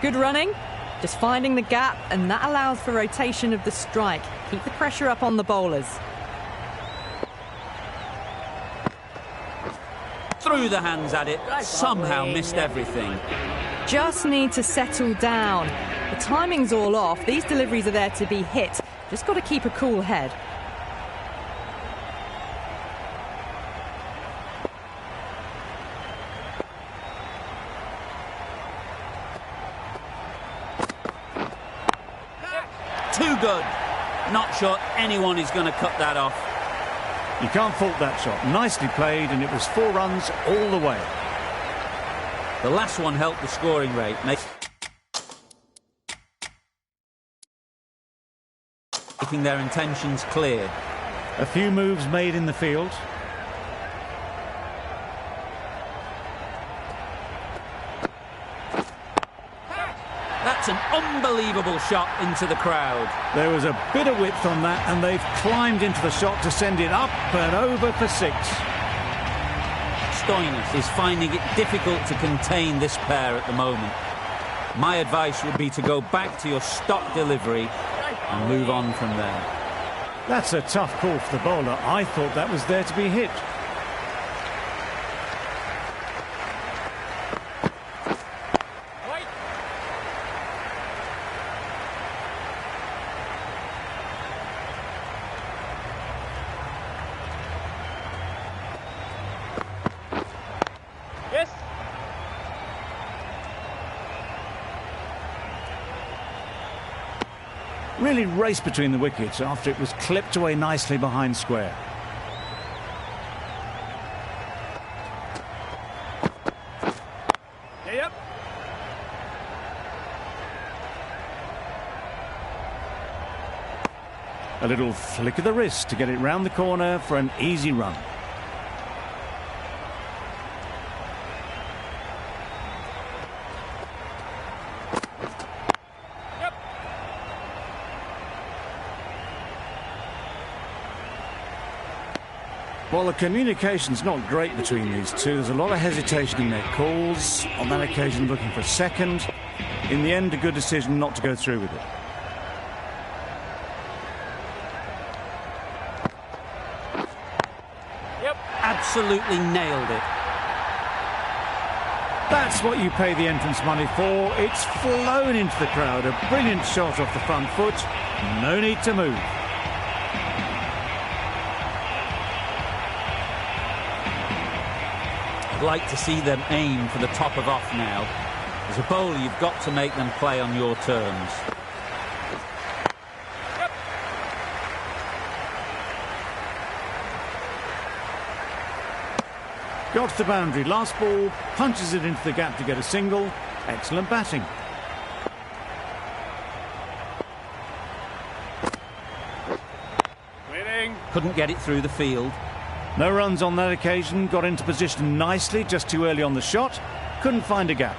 Speaker 3: Good running, just finding the gap, and that allows for rotation of the strike. Keep the pressure up on the bowlers.
Speaker 1: Through the hands at it, somehow missed everything.
Speaker 3: Just need to settle down. The timing's all off. These deliveries are there to be hit. Just got to keep a cool head.
Speaker 1: Too good. Not sure anyone is going to cut that off.
Speaker 2: You can't fault that shot. Nicely played, and it was 4 runs all the way.
Speaker 1: The last one helped the scoring rate. Making their intentions clear.
Speaker 2: A few moves made in the field.
Speaker 1: That's an unbelievable shot into the crowd.
Speaker 2: There was a bit of width on that, and they've climbed into the shot to send it up and over for 6.
Speaker 1: Stoinis is finding it difficult to contain this pair at the moment. My advice would be to go back to your stock delivery and move on from there.
Speaker 2: That's a tough call for the bowler. I thought that was there to be hit.
Speaker 4: Right. Yes.
Speaker 2: Really raced between the wickets after it was clipped away nicely behind square.
Speaker 4: Yep.
Speaker 2: A little flick of the wrist to get it round the corner for an easy run. Well, the communication's not great between these two. There's a lot of hesitation in their calls. On that occasion, looking for a second. In the end, a good decision not to go through with it.
Speaker 4: Yep.
Speaker 1: Absolutely nailed it.
Speaker 2: That's what you pay the entrance money for. It's flown into the crowd. A brilliant shot off the front foot. No need to move.
Speaker 1: I'd like to see them aim for the top of off now. As a bowler, you've got to make them play on your terms.
Speaker 4: Yep.
Speaker 2: Got to the boundary. Last ball, punches it into the gap to get a single. Excellent batting.
Speaker 4: Waiting.
Speaker 1: Couldn't get it through the field.
Speaker 2: No runs on that occasion. Got into position nicely, just too early on the shot. Couldn't find a gap.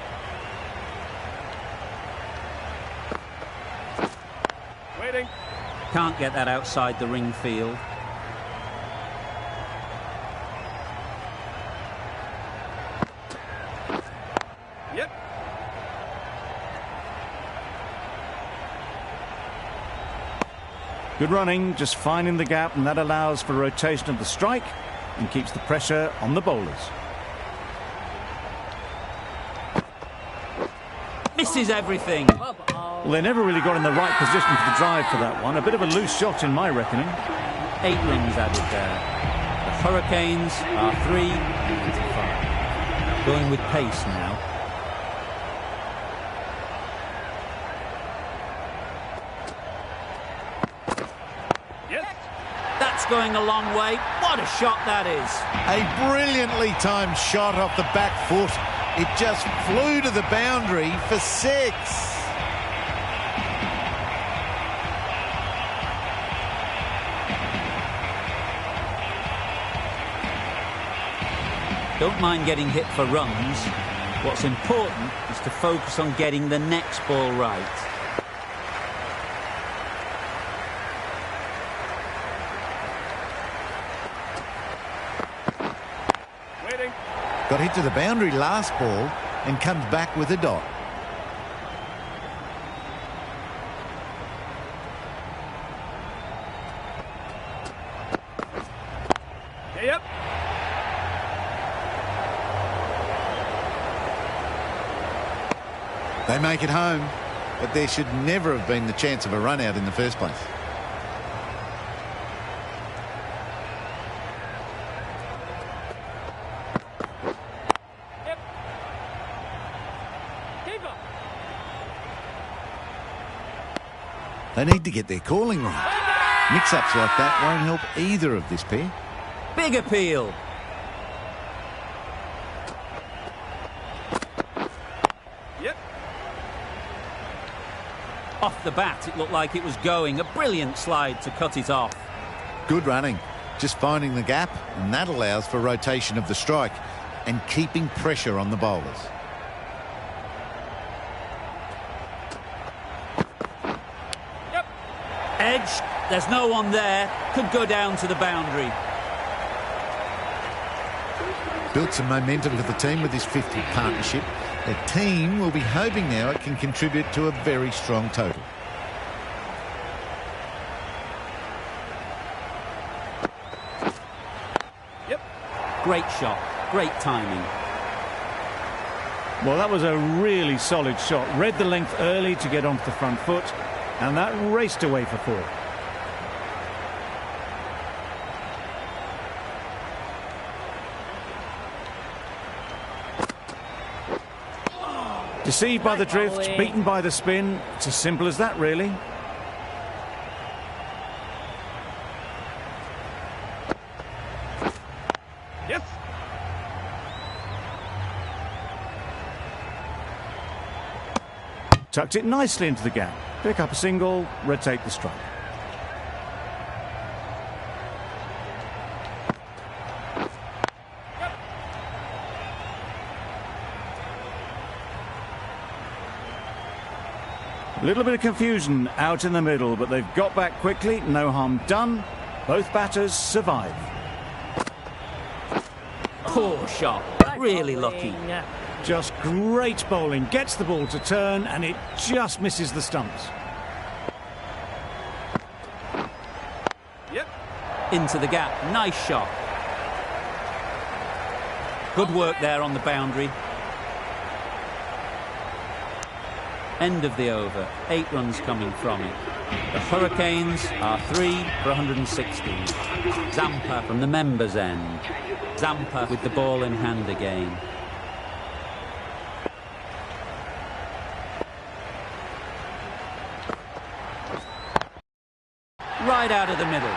Speaker 4: Waiting.
Speaker 1: Can't get that outside the ring field.
Speaker 4: Yep.
Speaker 2: Good running, just finding the gap, and that allows for rotation of the strike and keeps the pressure on the bowlers.
Speaker 1: Misses everything.
Speaker 2: Well, they never really got in the right position for the drive for that one. A bit of a loose shot in my reckoning.
Speaker 1: 8 runs added there. The Hurricanes are 3-5. Going with pace now.
Speaker 4: Yes.
Speaker 1: That's going a long way. What a shot that is.
Speaker 5: A brilliantly timed shot off the back foot. It just flew to the boundary for 6.
Speaker 1: Don't mind getting hit for runs. What's important is to focus on getting the next ball right.
Speaker 4: Waiting.
Speaker 5: Got hit to the boundary last ball and comes back with a dot.
Speaker 4: Yep.
Speaker 5: They make it home, but there should never have been the chance of a run out in the first place.
Speaker 4: Yep. Keeper.
Speaker 5: They need to get their calling right. Mix-ups like that won't help either of this pair.
Speaker 1: Big appeal.
Speaker 4: Yep.
Speaker 1: Off the bat, it looked like it was going. A brilliant slide to cut it off.
Speaker 5: Good running, just finding the gap, and that allows for rotation of the strike and keeping pressure on the bowlers.
Speaker 4: Yep.
Speaker 1: Edge, there's no one there. Could go down to the boundary.
Speaker 5: built some momentum for the team with this 50 partnership. The team will be hoping now it can contribute to a very strong total.
Speaker 4: Yep.
Speaker 1: Great shot, great timing.
Speaker 2: Well, that was a really solid shot. Read the length early to get onto the front foot, and that raced away for 4. Deceived by the drift, beaten by the spin. It's as simple as that, really.
Speaker 4: Yes.
Speaker 2: Tucked it nicely into the gap. Pick up a single, rotate the strike. A little bit of confusion out in the middle, but they've got back quickly. No harm done. Both batters survive.
Speaker 1: Poor shot, really lucky.
Speaker 2: Just great bowling. Gets the ball to turn, and it just misses the stumps.
Speaker 4: Yep.
Speaker 1: Into the gap, nice shot. Good work there on the boundary. End of the over, 8 runs coming from it. The Hurricanes are 3 for 160. Zampa from the members' end. Zampa with the ball in hand again. Right out of the middle.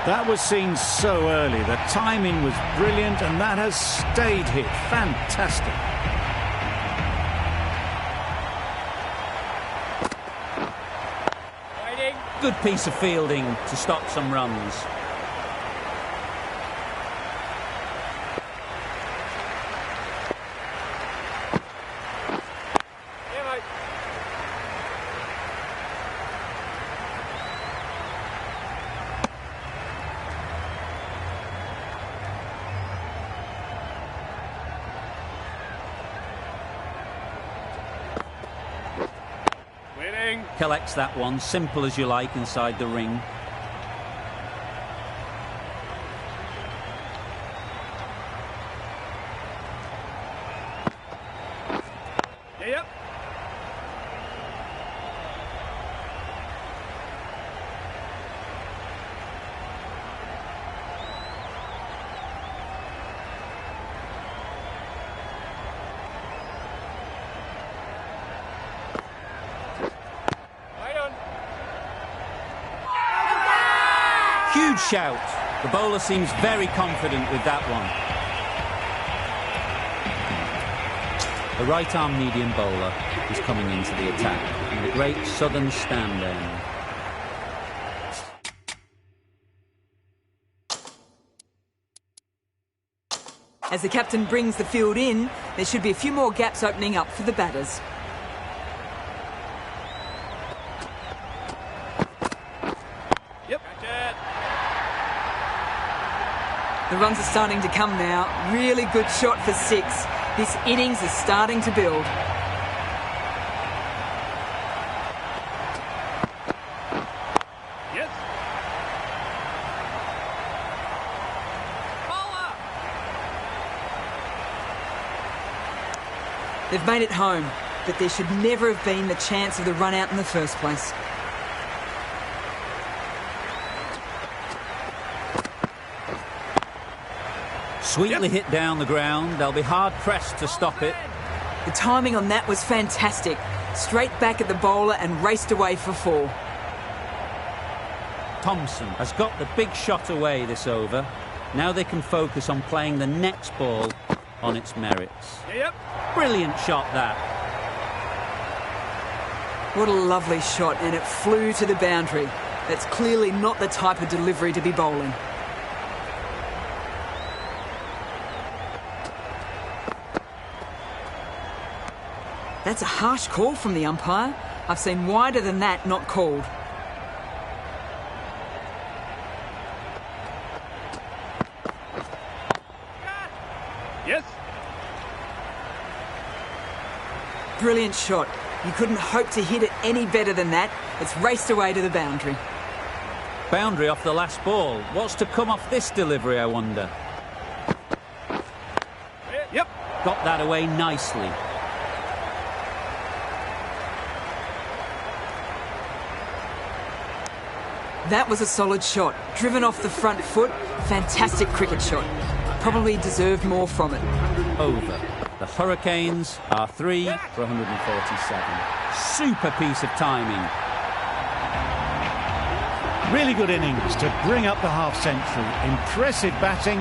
Speaker 2: That was seen so early. The timing was brilliant, and that has stayed hit. Fantastic.
Speaker 1: Good piece of fielding to stop some runs.
Speaker 4: Yeah, mate. Winning.
Speaker 1: Collects that one, simple as you like, inside the ring.
Speaker 4: Yep. Right on.
Speaker 1: Huge shout. The bowler seems very confident with that one. The right-arm medium bowler is coming into the attack in the great southern stand end.
Speaker 6: As the captain brings the field in, there should be a few more gaps opening up for the batters.
Speaker 4: Yep. Catch it.
Speaker 6: The runs are starting to come now. Really good shot for 6. This innings is starting to build.
Speaker 4: Yes. Bowler.
Speaker 6: They've made it home, but there should never have been the chance of the run out in the first place.
Speaker 1: Sweetly hit down the ground. They'll be hard-pressed to stop it.
Speaker 6: The timing on that was fantastic. Straight back at the bowler and raced away for 4.
Speaker 1: Thompson has got the big shot away this over. Now they can focus on playing the next ball on its merits.
Speaker 4: Yep.
Speaker 1: Brilliant shot, that.
Speaker 6: What a lovely shot, and it flew to the boundary. That's clearly not the type of delivery to be bowling. That's a harsh call from the umpire. I've seen wider than that not called. brilliant shot. You couldn't hope to hit it any better than that. It's raced away to the boundary.
Speaker 1: Boundary off the last ball. What's to come off this delivery, I wonder?
Speaker 4: Yep.
Speaker 1: Got that away nicely.
Speaker 6: That was a solid shot. Driven off the front foot. Fantastic cricket shot. Probably deserved more from it.
Speaker 1: Over. The Hurricanes are 3 for 147. Super piece of timing.
Speaker 2: Really good innings to bring up the half-century. Impressive batting.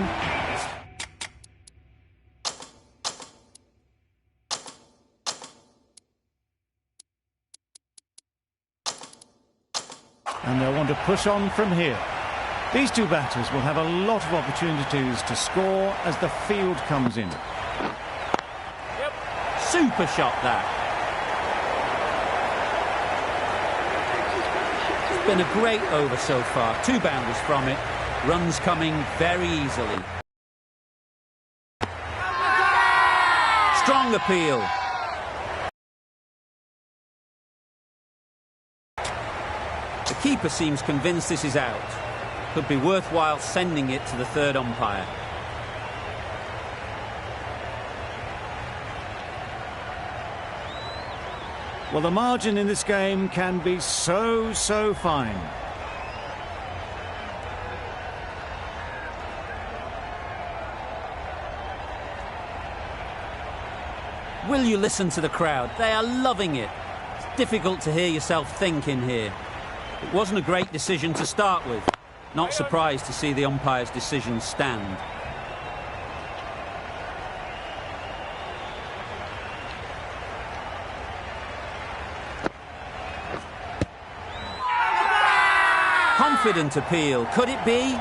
Speaker 2: And they'll want to push on from here. These two batters will have a lot of opportunities to score as the field comes in.
Speaker 1: Yep. Super shot that. It's been a great over so far. 2 boundaries from it. Runs coming very easily. Strong appeal. The keeper seems convinced this is out. Could be worthwhile sending it to the third umpire.
Speaker 2: Well, the margin in this game can be so fine.
Speaker 1: Will you listen to the crowd? They are loving it. It's difficult to hear yourself think in here. It wasn't a great decision to start with. Not surprised to see the umpire's decision stand. Confident appeal. Could it be?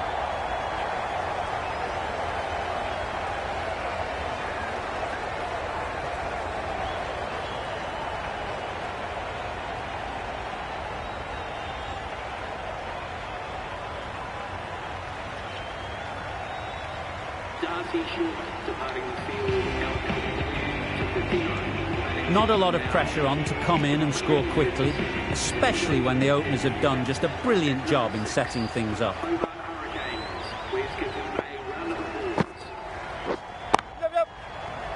Speaker 1: Not a lot of pressure on to come in and score quickly, especially when the openers have done just a brilliant job in setting things up.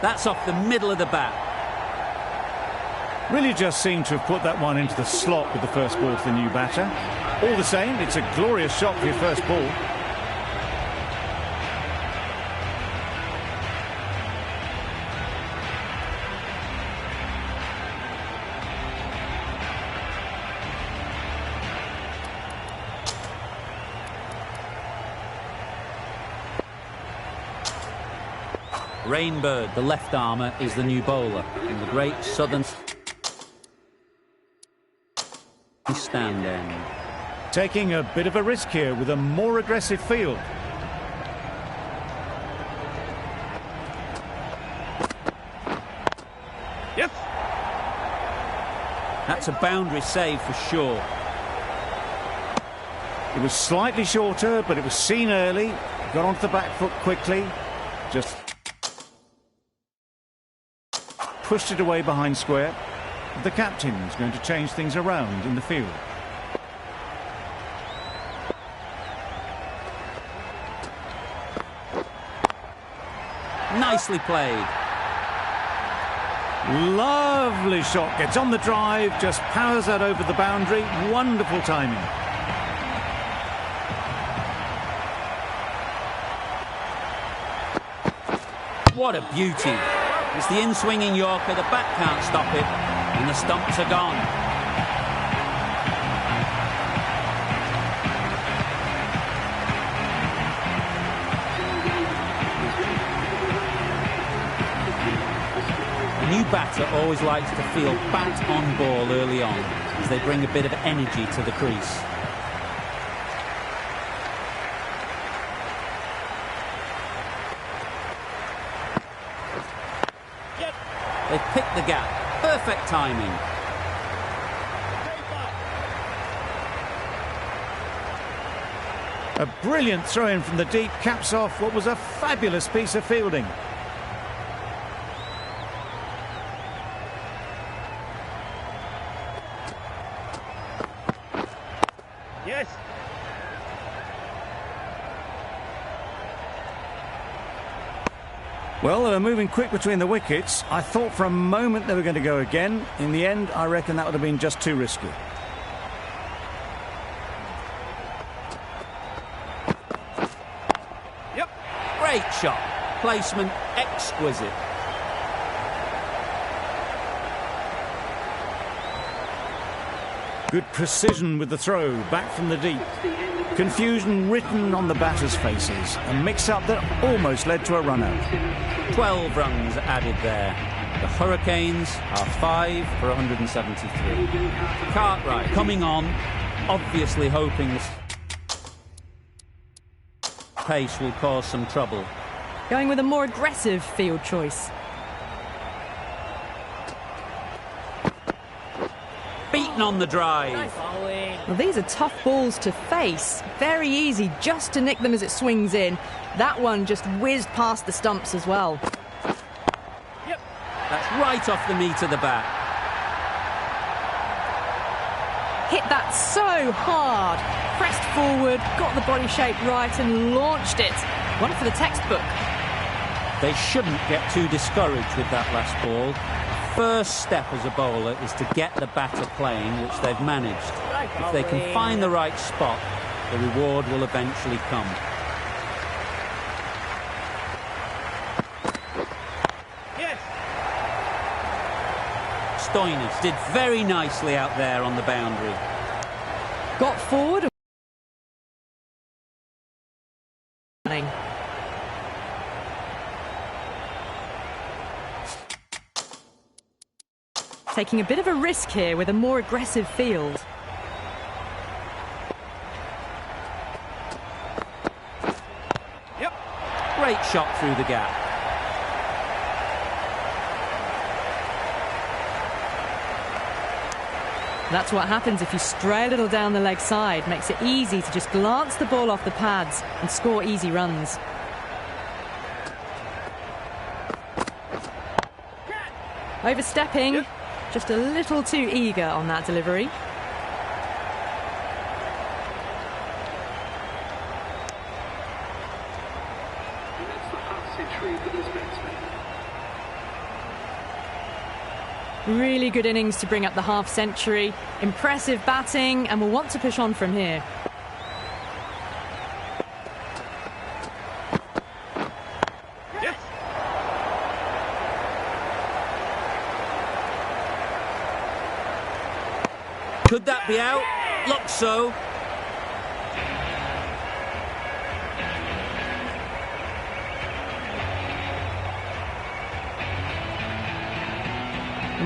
Speaker 1: That's off the middle of the bat.
Speaker 2: Really just seemed to have put that one into the slot with the first ball for the new batter. All the same, it's a glorious shot for your first ball.
Speaker 1: Rainbird, the left armour, is the new bowler in the great southern stand end.
Speaker 2: Taking a bit of a risk here with a more aggressive field.
Speaker 4: Yes.
Speaker 1: That's a boundary save for sure.
Speaker 2: It was slightly shorter, but it was seen early. Got onto the back foot quickly. Just pushed it away behind square. The captain is going to change things around in the field.
Speaker 1: Nicely played.
Speaker 2: Lovely shot. Gets on the drive, just powers that over the boundary. Wonderful timing.
Speaker 1: What a beauty. It's the in-swinging Yorker, the bat can't stop it, and the stumps are gone. A new batter always likes to feel bat on ball early on, as they bring a bit of energy to the crease. They picked the gap. Perfect timing.
Speaker 2: A brilliant throw-in from the deep caps off what was a fabulous piece of fielding. Well, they were moving quick between the wickets. I thought for a moment they were going to go again. In the end, I reckon that would have been just too risky.
Speaker 4: Yep.
Speaker 1: Great shot. Placement exquisite.
Speaker 2: Good precision with the throw, back from the deep. Confusion written on the batters' faces. A mix-up that almost led to a run-out.
Speaker 1: 12 runs added there. The Hurricanes are 5 for 173. Cartwright coming on, obviously hoping this pace will cause some trouble.
Speaker 3: Going with a more aggressive field choice.
Speaker 1: Beaten on the drive.
Speaker 3: Well, these are tough balls to face. Very easy just to nick them as it swings in. That one just whizzed past the stumps as well.
Speaker 1: Yep. That's right off the meat of the bat.
Speaker 3: Hit that so hard. Pressed forward, got the body shape right and launched it. One for the textbook.
Speaker 1: They shouldn't get too discouraged with that last ball. First step as a bowler is to get the batter playing, which they've managed. If they can find the right spot, the reward will eventually come.
Speaker 4: Yes.
Speaker 1: Stoinis did very nicely out there on the boundary.
Speaker 3: Got forward. Taking a bit of a risk here with a more aggressive field.
Speaker 4: Yep.
Speaker 1: Great shot through the gap.
Speaker 3: That's what happens if you stray a little down the leg side. Makes it easy to just glance the ball off the pads and score easy runs. Overstepping.
Speaker 4: Yep.
Speaker 3: Just a little too eager on that delivery.
Speaker 7: And that's the half century for this batsman.
Speaker 3: Really good innings to bring up the half century. Impressive batting, and will want to push on from here.
Speaker 4: Yes.
Speaker 1: Could that be out? Looks so.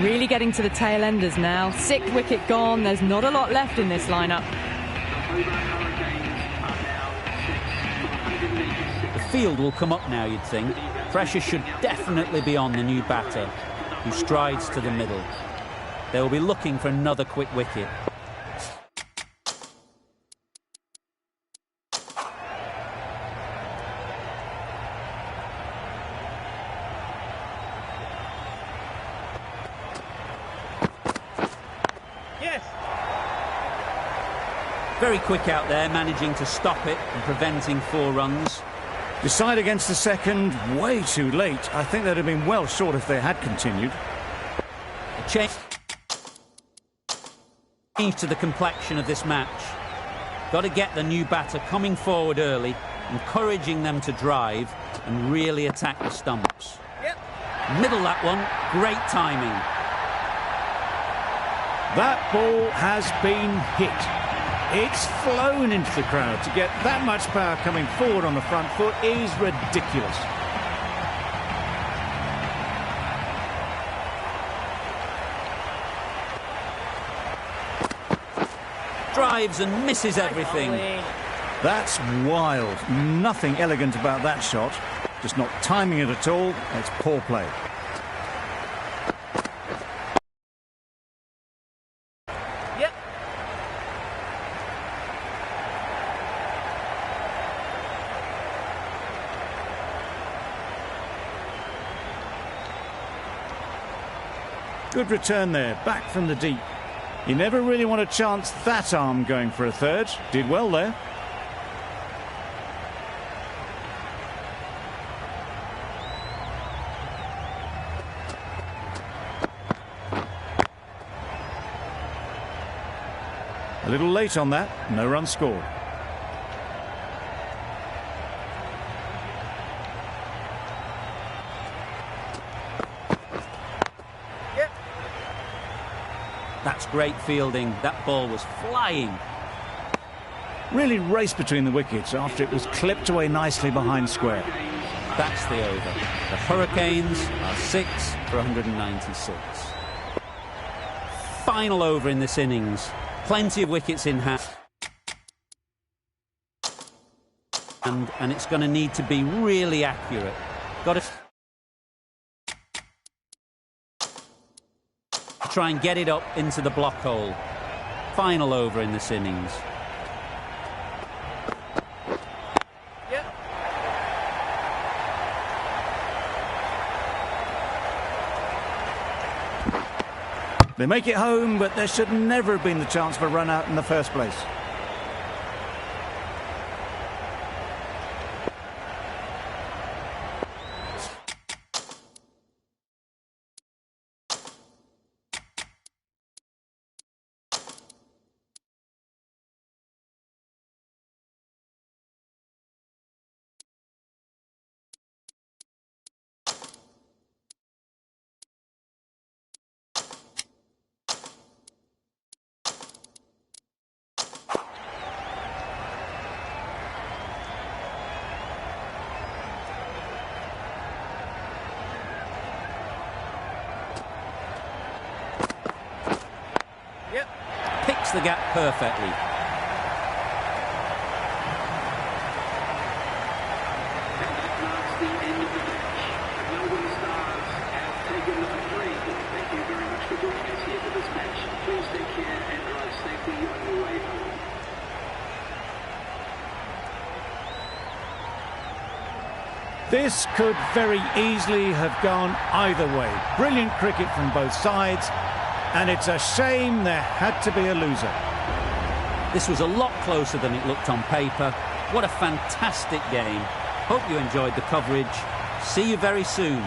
Speaker 3: Really getting to the tail enders now. 6th wicket gone. There's not a lot left in this lineup.
Speaker 1: The field will come up now, you'd think. Pressure should definitely be on the new batter, who strides to the middle. They will be looking for another quick wicket.
Speaker 4: Yes.
Speaker 1: Very quick out there, managing to stop it and preventing 4 runs.
Speaker 2: Decide against the second, way too late. I think they'd have been well short if they had continued.
Speaker 1: A change to the complexion of this match. Got to get the new batter coming forward early, encouraging them to drive and really attack the stumps.
Speaker 4: Yep.
Speaker 1: Middle that one, great timing.
Speaker 2: That ball has been hit. It's flown into the crowd. To get that much power coming forward on the front foot is ridiculous.
Speaker 1: Drives and misses everything.
Speaker 2: That's wild. Nothing elegant about that shot. Just not timing it at all. It's poor play.
Speaker 4: Yep.
Speaker 2: Good return there, back from the deep. You never really want to chance that arm going for a third. Did well there. A little late on that, no run scored.
Speaker 4: Yep.
Speaker 1: That's great fielding. That ball was flying.
Speaker 2: Really raced between the wickets after it was clipped away nicely behind square.
Speaker 1: That's the over. The Hurricanes are 6 for 196. Final over in this innings. Plenty of wickets in hand. And it's going to need to be really accurate. Got to try and get it up into the block hole. Final over in this innings.
Speaker 2: They make it home, but there should never have been the chance for a run out in the first place.
Speaker 1: Picks the gap perfectly.
Speaker 7: And that marks the end of the match. The Melbourne Stars have taken number 3. Thank you very much for joining us here for this match. Please take care and drive safely on your way home.
Speaker 2: This could very easily have gone either way. Brilliant cricket from both sides, and it's a shame there had to be a loser.
Speaker 1: This was a lot closer than it looked on paper. What a fantastic game. Hope you enjoyed the coverage. See you very soon.